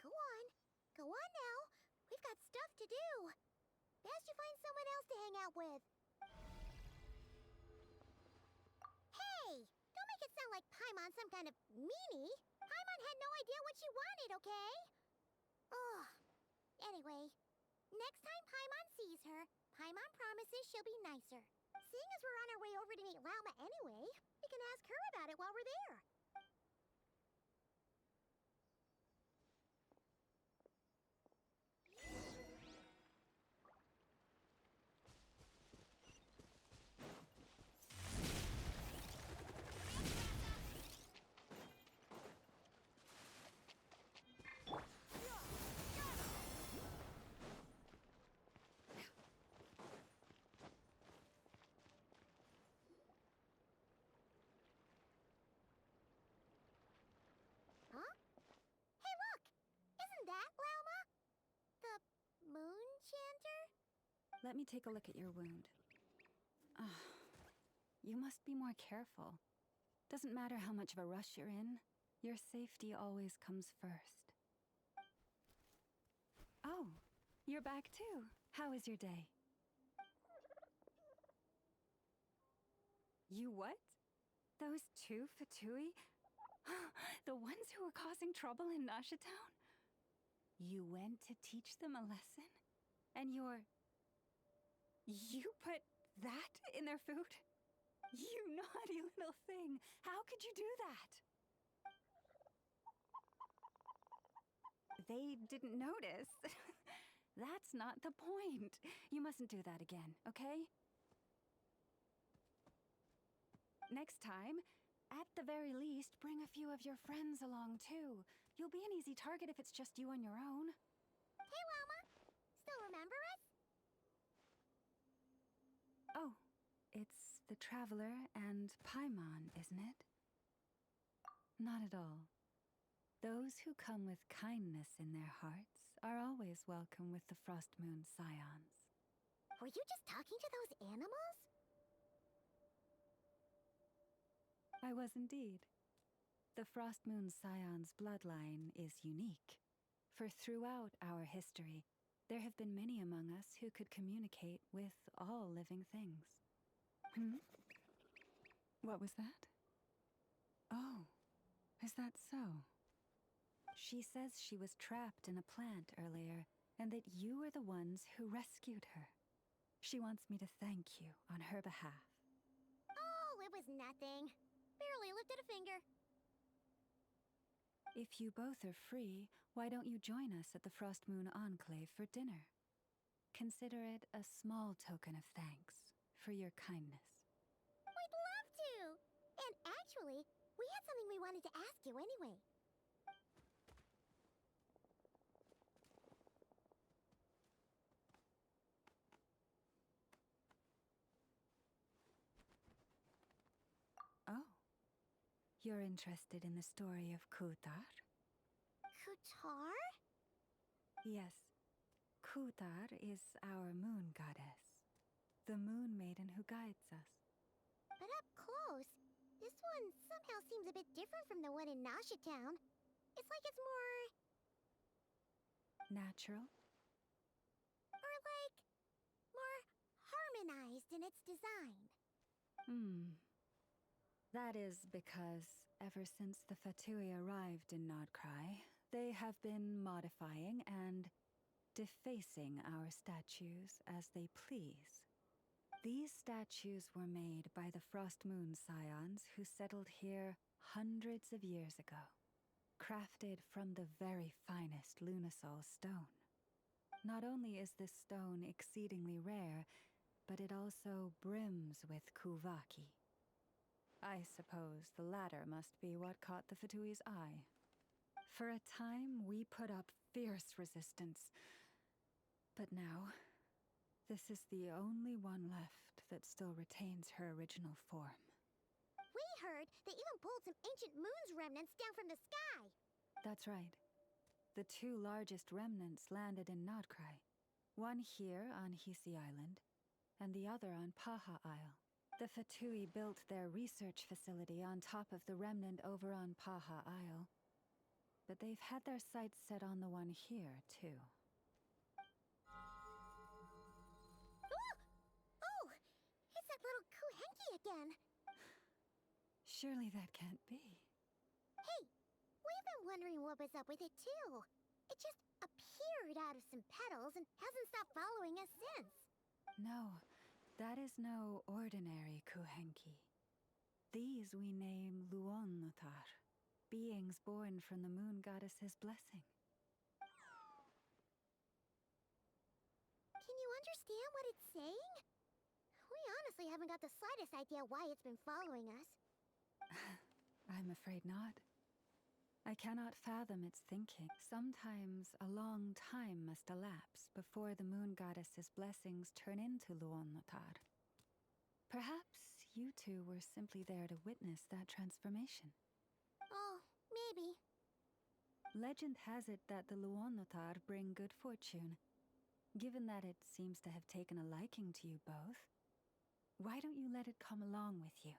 Go on. Go on now. We've got stuff to do. Best you find someone else to hang out with. Hey! Don't make it sound like Paimon's some kind of meanie. Paimon had no idea what she wanted, okay? Ugh. Anyway, next time Paimon sees her, Paimon promises she'll be nicer. Seeing as we're on our way over to meet Lauma anyway, we can ask her about it while we're there. Huh? Hey, look! Isn't that Lauma? The moon chanter? Let me take a look at your wound. You must be more careful. Doesn't matter how much of a rush you're in, your safety always comes first. Oh, you're back too. How is your day? You what? Those two Fatui? The ones who were causing trouble in Nasha Town? You went to teach them a lesson? And you put that in their food? You naughty little thing! How could you do that? They didn't notice. That's not the point. You mustn't do that again, okay? Next time, at the very least, bring a few of your friends along too. You'll be an easy target if it's just you on your own. Hey, Lauma! Still remember us? Oh, it's the Traveler and Paimon, isn't it? Not at all. Those who come with kindness in their hearts are always welcome with the Frost Moon Scions. Were you just talking to those animals? I was indeed. The Frost Moon Scion's bloodline is unique, for throughout our history, there have been many among us who could communicate with all living things. What was that? Oh, is that so? She says she was trapped in a plant earlier, and that you were the ones who rescued her. She wants me to thank you on her behalf. Oh, it was nothing. Barely lifted a finger. If you both are free, why don't you join us at the Frost Moon Enclave for dinner? Consider it a small token of thanks for your kindness. We'd love to! actually. We had something we wanted to ask you anyway. Oh. You're interested in the story of Kutar? Kutar? Yes. Kutar is our moon goddess. The moon maiden who guides us. But up close, this one somehow seems a bit different from the one in Nasha Town. It's like it's more... Natural? Or like... more harmonized in its design. That is because ever since the Fatui arrived in Nod-Krai, they have been modifying and defacing our statues as they please. These statues were made by the Frost Moon Scions who settled here hundreds of years ago, crafted from the very finest Lunasol stone. Not only is this stone exceedingly rare, but it also brims with Kuvaki. I suppose the latter must be what caught the Fatui's eye. For a time, we put up fierce resistance. But now, this is the only one left that still retains her original form. We heard they even pulled some ancient moon's remnants down from the sky. That's right. The two largest remnants landed in Nod-Krai. One here on Hisi Island, and the other on Paha Isle. The Fatui built their research facility on top of the remnant over on Paha Isle. But they've had their sights set on the one here, too. Oh! It's that little Kuhenki again! Surely that can't be. Hey! We've been wondering what was up with it, too. It just appeared out of some petals and hasn't stopped following us since. No, that is no ordinary Kuhenki. These we name Luon-Notar, beings born from the moon goddess's blessing. Can you understand what it's saying? We honestly haven't got the slightest idea why it's been following us. I'm afraid not. I cannot fathom its thinking. Sometimes a long time must elapse before the moon goddess's blessings turn into Luon-Notar. Perhaps you two were simply there to witness that transformation. Oh, maybe. Legend has it that the Luon-Notar bring good fortune. Given that it seems to have taken a liking to you both, why don't you let it come along with you?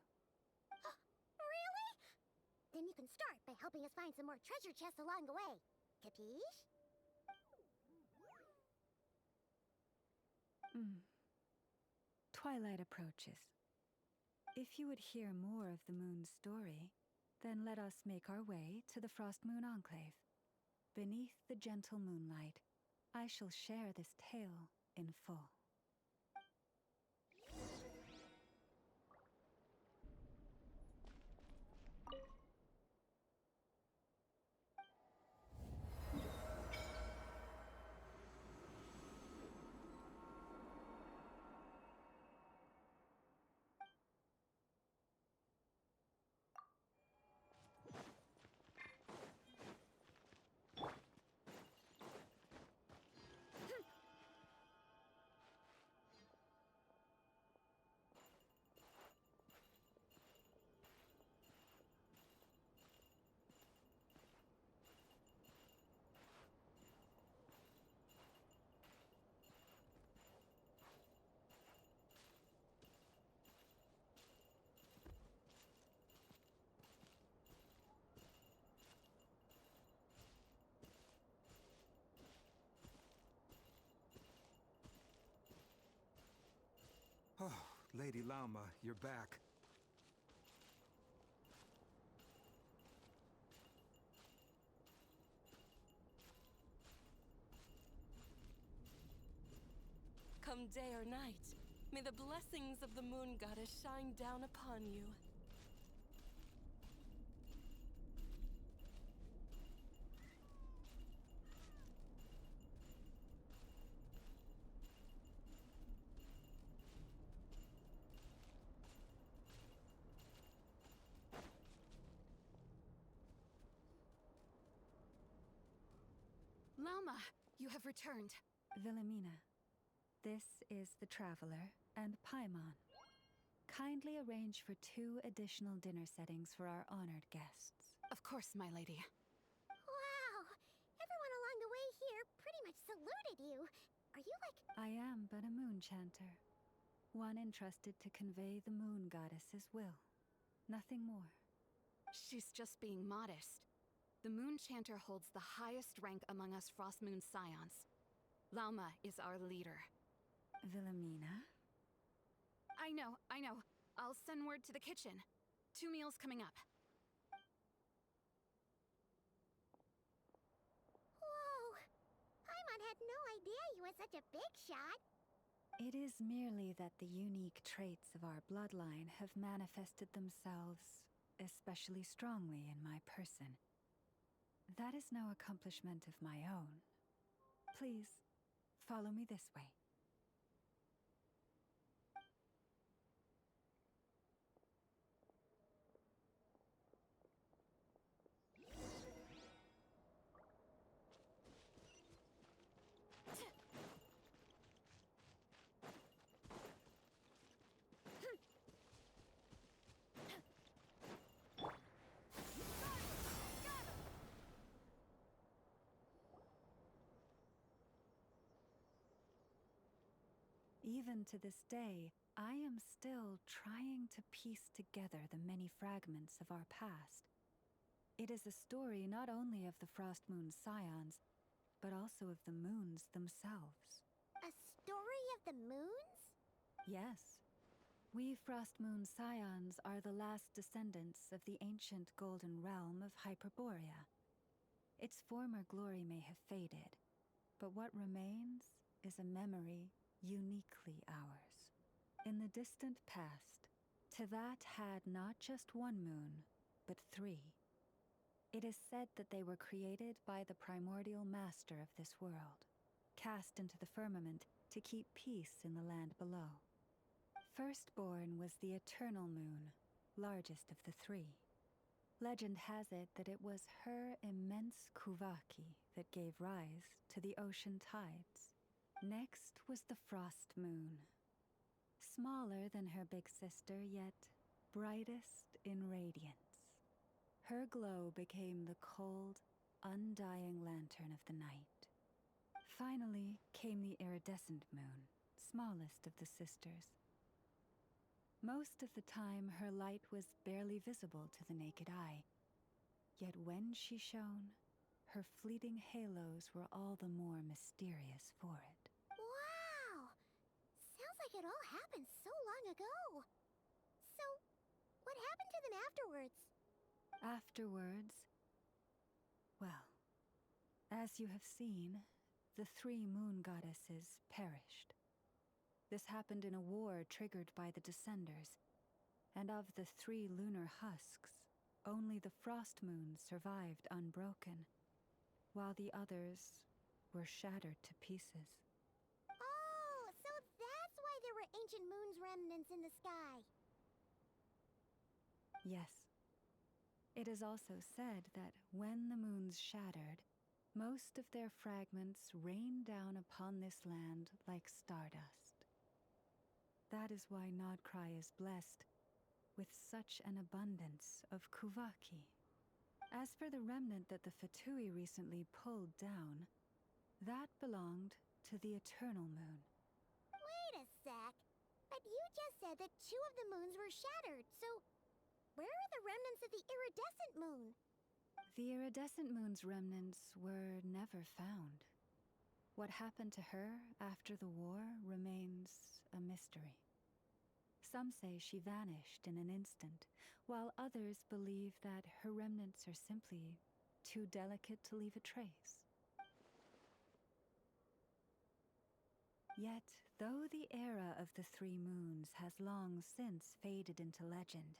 Really? Then you can start by helping us find some more treasure chests along the way. Capiche? Twilight approaches. If you would hear more of the moon's story, then let us make our way to the Frost Moon Enclave. Beneath the gentle moonlight, I shall share this tale in full. Oh, Lady Lama, you're back. Come day or night, may the blessings of the moon goddess shine down upon you. You have returned. Wilhelmina, this is the Traveler and Paimon. Kindly arrange for 2 additional dinner settings for our honored guests. Of course, my lady. Wow! Everyone along the way here pretty much saluted you. Are you like... I am but a moon chanter, one entrusted to convey the moon goddess's will. Nothing more. She's just being modest. The Moon Chanter holds the highest rank among us Frost Moon Scions. Lauma is our leader. Wilhelmina? I know. I'll send word to the kitchen. 2 meals coming up. Whoa! Paimon had no idea you were such a big shot. It is merely that the unique traits of our bloodline have manifested themselves especially strongly in my person. That is no accomplishment of my own. Please, follow me this way. Even to this day, I am still trying to piece together the many fragments of our past. It is a story not only of the Frost Moon Scions, but also of the moons themselves. A story of the moons? Yes. We Frost Moon Scions are the last descendants of the ancient golden realm of Hyperborea. Its former glory may have faded, but what remains is a memory uniquely ours. In the distant past, Teyvat had not just 1 moon, but 3. It is said that they were created by the primordial master of this world, cast into the firmament to keep peace in the land below. Firstborn was the eternal moon, largest of the 3. Legend has it that it was her immense Kuvaki that gave rise to the ocean tides. Next was the Frost Moon. Smaller than her big sister, yet brightest in radiance. Her glow became the cold, undying lantern of the night. Finally came the iridescent moon, smallest of the sisters. Most of the time, her light was barely visible to the naked eye. Yet when she shone, her fleeting halos were all the more mysterious for it. Wow! Sounds like it all happened so long ago. So, what happened to them afterwards? Afterwards, well, as you have seen, the 3 moon goddesses perished. This happened in a war triggered by the Descenders, and of the 3 lunar husks, only the Frost Moon survived unbroken, while the others were shattered to pieces. Oh, so that's why there were ancient moon's remnants in the sky. Yes. It is also said that when the moons shattered, most of their fragments rained down upon this land like stardust. That is why Nod-Krai is blessed with such an abundance of Kuvaki. As for the remnant that the Fatui recently pulled down, that belonged to the Eternal Moon. Wait a sec. But you just said that 2 of the moons were shattered, so where are the remnants of the iridescent moon? The iridescent moon's remnants were never found. What happened to her after the war remains a mystery. Some say she vanished in an instant, while others believe that her remnants are simply too delicate to leave a trace. Yet, though the era of the 3 moons has long since faded into legend,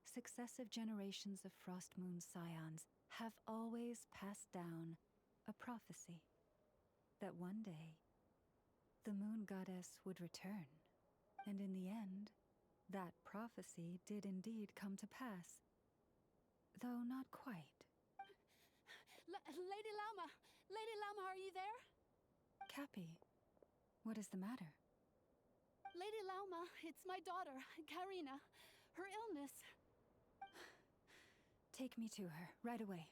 successive generations of Frost Moon Scions have always passed down a prophecy that one day the moon goddess would return. And in the end, that prophecy did indeed come to pass. Though not quite. Lady Lauma! Lady Lauma, are you there? Cappy, what is the matter? Lady Lauma, it's my daughter, Karina. Her illness. Take me to her, right away.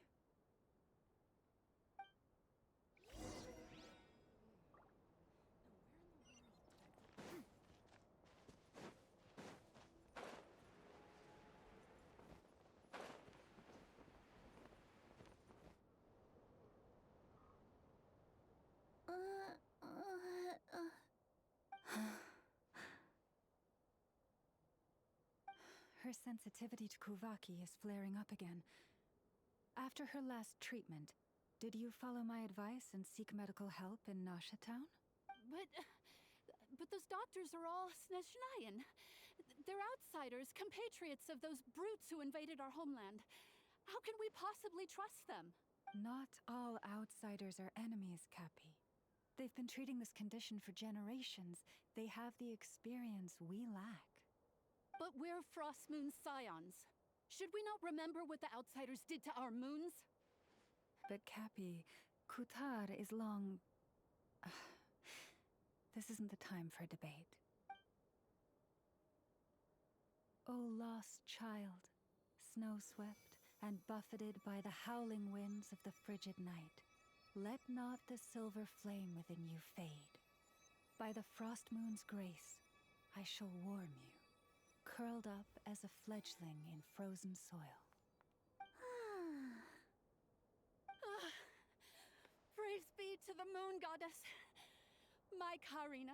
Her sensitivity to Kuvaki is flaring up again. After her last treatment, did you follow my advice and seek medical help in Nasha Town? But those doctors are all Snezhnayan. They're outsiders, compatriots of those brutes who invaded our homeland. How can we possibly trust them? Not all outsiders are enemies, Cappy. They've been treating this condition for generations. They have the experience we lack. But we're Frostmoon scions. Should we not remember what the outsiders did to our moons? But Cappy, Kutar is long... This isn't the time for debate. O lost child, snow-swept and buffeted by the howling winds of the frigid night, let not the silver flame within you fade. By the frost moon's grace, I shall warm you, curled up as a fledgling in frozen soil. Praise be to the moon goddess, my Karina.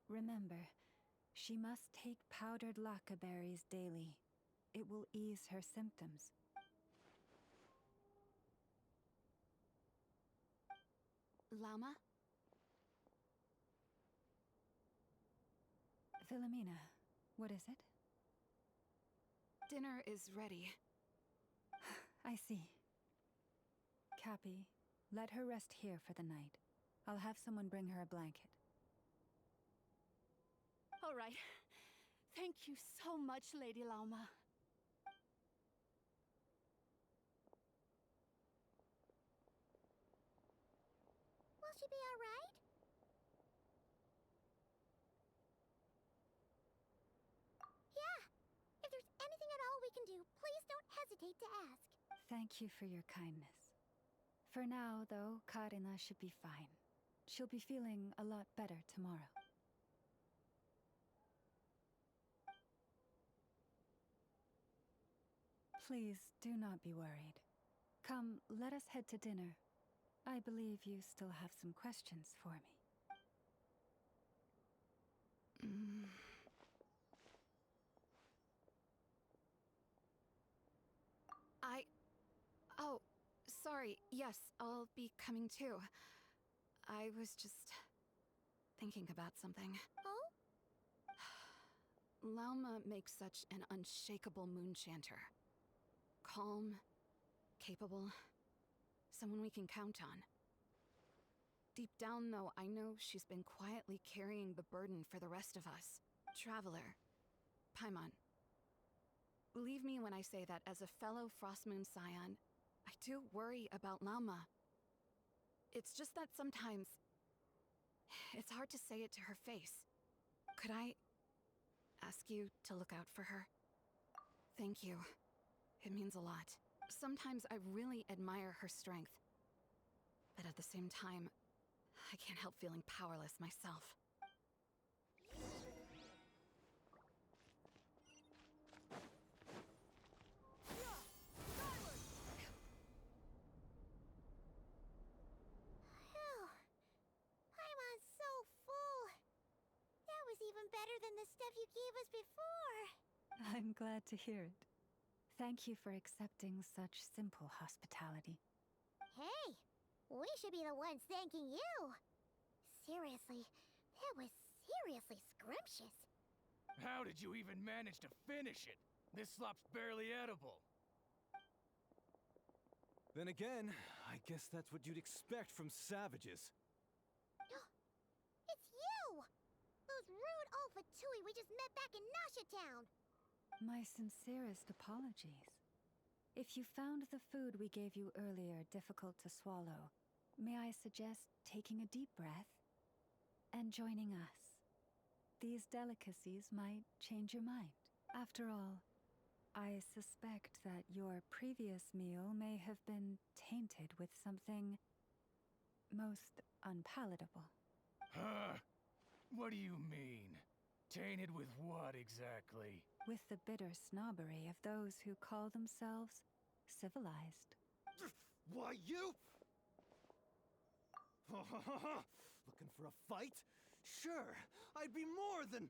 Remember, she must take powdered laka berries daily. It will ease her symptoms. Lauma? Philomena, what is it? Dinner is ready. I see. Cappy, let her rest here for the night. I'll have someone bring her a blanket. All right. Thank you so much, Lady Lauma. Will she be all right? Yeah. If there's anything at all we can do, please don't hesitate to ask. Thank you for your kindness. For now, though, Karina should be fine. She'll be feeling a lot better tomorrow. Please do not be worried. Come, let us head to dinner. I believe you still have some questions for me. Oh, sorry. Yes, I'll be coming too. I was just thinking about something. Oh? Lauma makes such an unshakable moonchanter. Calm, capable, someone we can count on. Deep down, though, I know she's been quietly carrying the burden for the rest of us. Traveler, Paimon, believe me when I say that as a fellow Frostmoon scion, I do worry about Lauma. It's just that sometimes it's hard to say it to her face. Could I ask you to look out for her? Thank you. It means a lot. Sometimes I really admire her strength. But at the same time, I can't help feeling powerless myself. Phew. Paimon's so full. That was even better than the stuff you gave us before. I'm glad to hear it. Thank you for accepting such simple hospitality. Hey, we should be the ones thanking you. Seriously, that was seriously scrumptious. How did you even manage to finish it? This slop's barely edible. Then again, I guess that's what you'd expect from savages. It's you! Those rude Olfatui we just met back in Nasha Town. My sincerest apologies. If you found the food we gave you earlier difficult to swallow, may I suggest taking a deep breath and joining us? These delicacies might change your mind. After all, I suspect that your previous meal may have been tainted with something most unpalatable. Huh? What do you mean? Tainted with what exactly? With the bitter snobbery of those who call themselves civilized. Why, you? Looking for a fight? Sure, I'd be more than...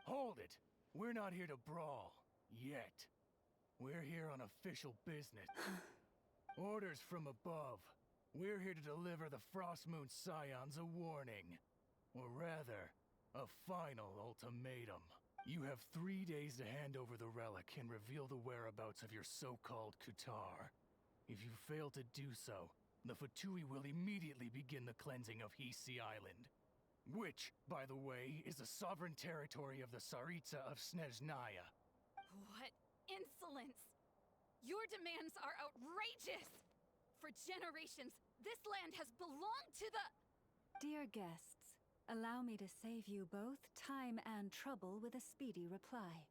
Hold it! We're not here to brawl. Yet. We're here on official business. Orders from above. We're here to deliver the Frostmoon Scions a warning. Or rather, a final ultimatum. You have 3 days to hand over the relic and reveal the whereabouts of your so-called Kutar. If you fail to do so, the Fatui will immediately begin the cleansing of Hisi Island. Which, by the way, is the sovereign territory of the Tsaritsa of Snezhnaya. What insolence! Your demands are outrageous! For generations, this land has belonged to the... Dear guests, allow me to save you both time and trouble with a speedy reply.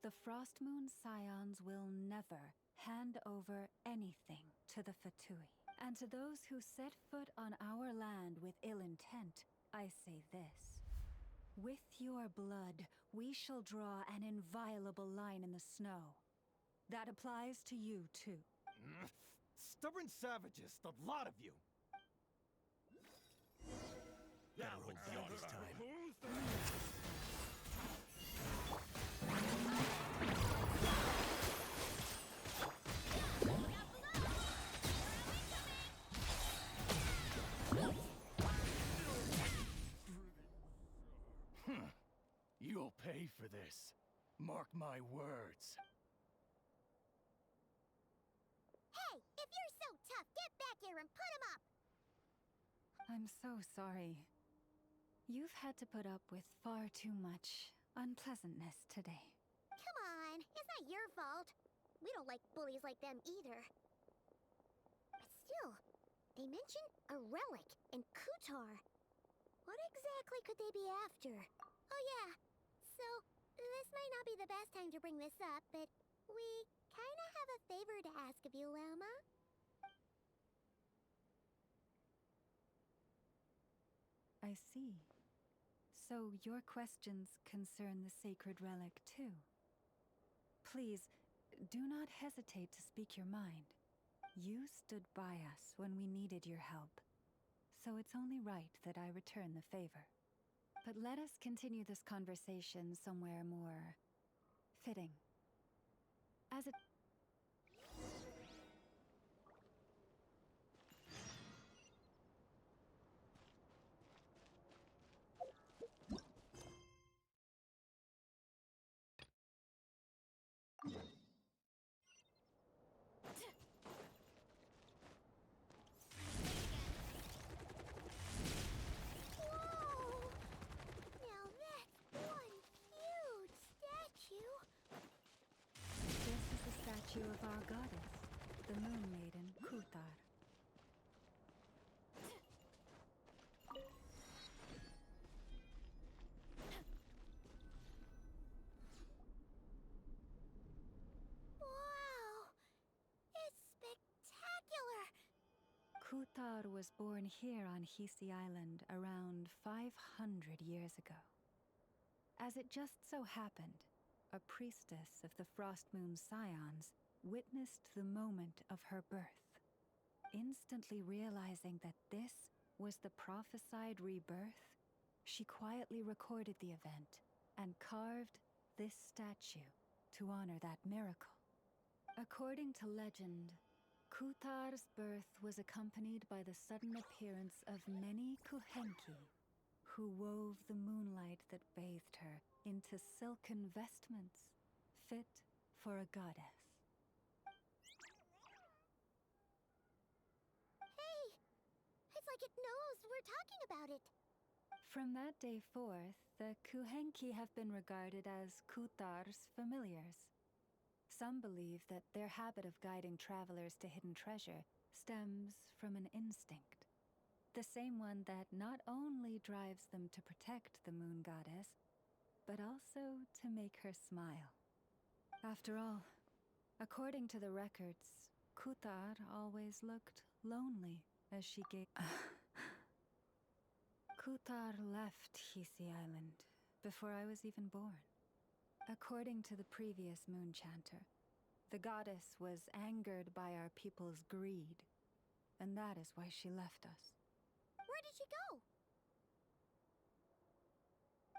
The Frostmoon Scions will never hand over anything to the Fatui. And to those who set foot on our land with ill intent, I say this. With your blood, we shall draw an inviolable line in the snow. That applies to you, too. Stubborn savages, the lot of you! Better hold back this time. You'll pay for this. Mark my words. Hey, if you're so tough, get back here and put him up! I'm so sorry. You've had to put up with far too much unpleasantness today. Come on, it's not your fault. We don't like bullies like them either. But still, they mentioned a relic and Kutar. What exactly could they be after? Oh yeah, so this might not be the best time to bring this up, but we kinda have a favor to ask of you, Lama. I see. So your questions concern the sacred relic, too. Please, do not hesitate to speak your mind. You stood by us when we needed your help, so it's only right that I return the favor. But let us continue this conversation somewhere more fitting. As it... Of our goddess, the Moon Maiden Kutar. Wow! It's spectacular! Kutar was born here on Hisi Island around 500 years ago. As it just so happened, a priestess of the Frostmoon Scions witnessed the moment of her birth. Instantly realizing that this was the prophesied rebirth, she quietly recorded the event and carved this statue to honor that miracle. According to legend, Kutar's birth was accompanied by the sudden appearance of many Kuhenki, who wove the moonlight that bathed her into silken vestments fit for a goddess. Like it knows we're talking about it. From that day forth, the Kuhenki have been regarded as Kutar's familiars. Some believe that their habit of guiding travelers to hidden treasure stems from an instinct. The same one that not only drives them to protect the moon goddess, but also to make her smile. After all, according to the records, Kuthar always looked lonely as she gave. Kuthar left Hisi Island before I was even born. According to the previous moon chanter, the goddess was angered by our people's greed, and that is why she left us. Where did she go?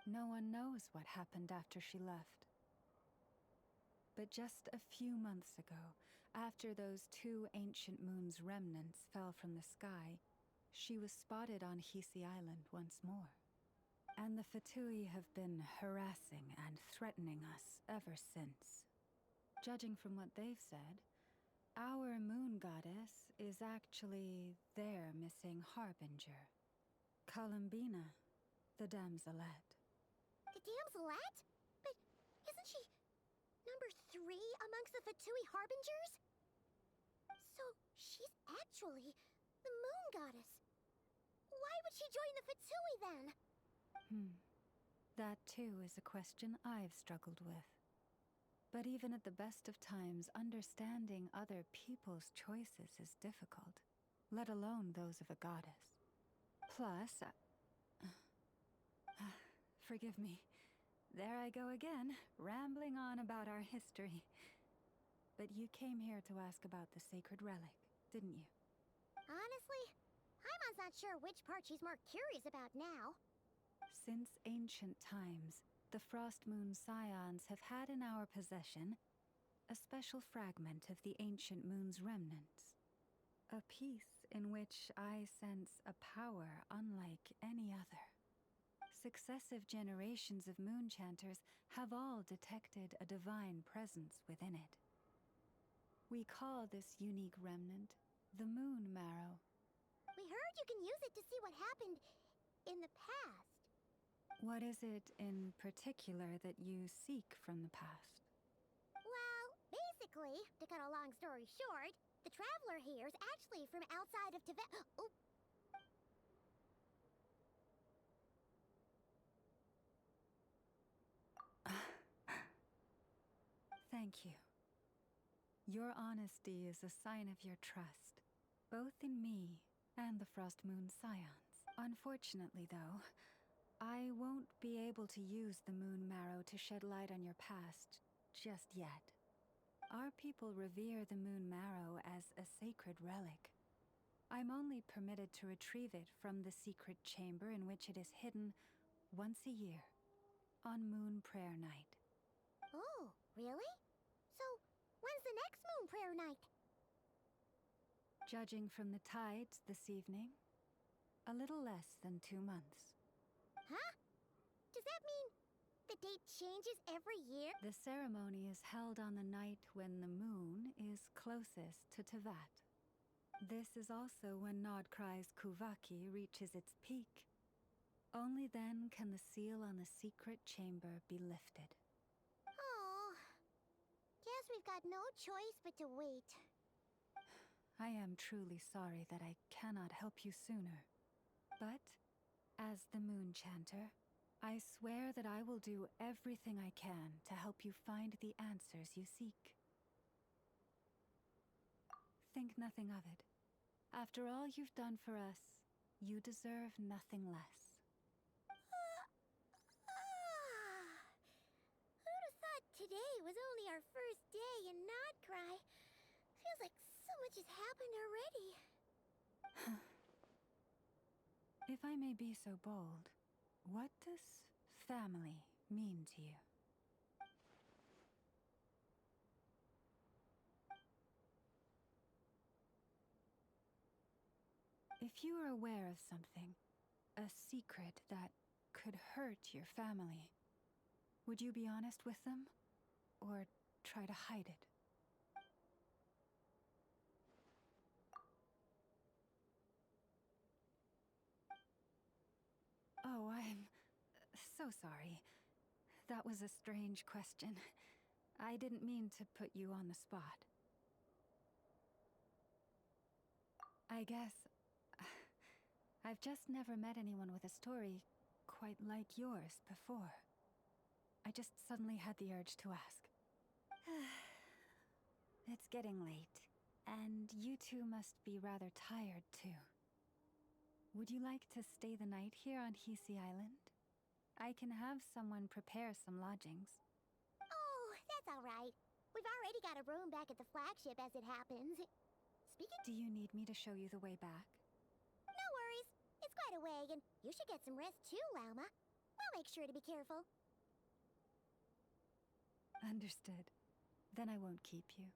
No one knows what happened after she left. But just a few months ago, after those 2 ancient moon's remnants fell from the sky, she was spotted on Hisi Island once more. And the Fatui have been harassing and threatening us ever since. Judging from what they've said, our moon goddess is actually their missing harbinger, Columbina, the damselette. The damselette? But isn't she number 3 amongst the Fatui harbingers? So she's actually the moon goddess. Why would she join the Fatui then? That too is a question I've struggled with. But even at the best of times, understanding other people's choices is difficult, let alone those of a goddess. Plus, forgive me. There I go again, rambling on about our history. But you came here to ask about the sacred relic, didn't you? Honestly, Paimon's not sure which part she's more curious about now. Since ancient times, the Frost Moon Scions have had in our possession a special fragment of the ancient moon's remnants. A piece in which I sense a power unlike any other. Successive generations of moon chanters have all detected a divine presence within it. We call this unique remnant the Moon Marrow. We heard you can use it to see what happened in the past. What is it in particular that you seek from the past? Well, basically, to cut a long story short, the traveler here is actually from outside of Teyvat. Oh. Thank you. Your honesty is a sign of your trust, both in me and the Frost Moon Scions. Unfortunately, though, I won't be able to use the Moon Marrow to shed light on your past just yet. Our people revere the Moon Marrow as a sacred relic. I'm only permitted to retrieve it from the secret chamber in which it is hidden once a year, on Moon Prayer Night. Oh, really? So, when's the next Moon Prayer Night? Judging from the tides this evening, a little less than 2 months. Huh? Does that mean the date changes every year? The ceremony is held on the night when the moon is closest to Teyvat. This is also when Nod-Krai's Kuvaki reaches its peak. Only then can the seal on the secret chamber be lifted. Oh, guess we've got no choice but to wait. I am truly sorry that I cannot help you sooner. But, as the Moon Chanter, I swear that I will do everything I can to help you find the answers you seek. Think nothing of it. After all you've done for us, you deserve nothing less. Who'd have thought today was only our first day in Nod-Krai? Feels like so much has happened already. If I may be so bold, what does family mean to you? If you are aware of something, a secret that could hurt your family, would you be honest with them? Or try to hide it? Oh, I'm so sorry. That was a strange question. I didn't mean to put you on the spot. I guess I've just never met anyone with a story quite like yours before. I just suddenly had the urge to ask. It's getting late, and you two must be rather tired too. Would you like to stay the night here on Hisi Island? I can have someone prepare some lodgings. Oh, that's all right. We've already got a room back at the flagship as it happens. Speaking... Do you need me to show you the way back? No worries. It's quite a way, and you should get some rest too, Lauma. We'll make sure to be careful. Understood. Then I won't keep you.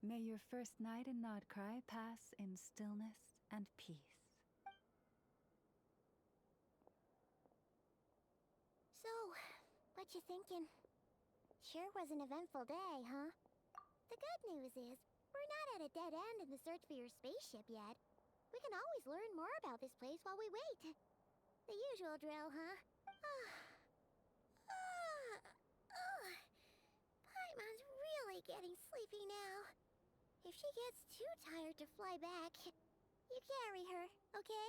May your first night in Nod-Krai pass in stillness and peace. So, what you thinking? Sure was an eventful day, huh? The good news is, we're not at a dead end in the search for your spaceship yet. We can always learn more about this place while we wait. The usual drill, huh? Paimon's really getting sleepy now. If she gets too tired to fly back, you carry her, okay?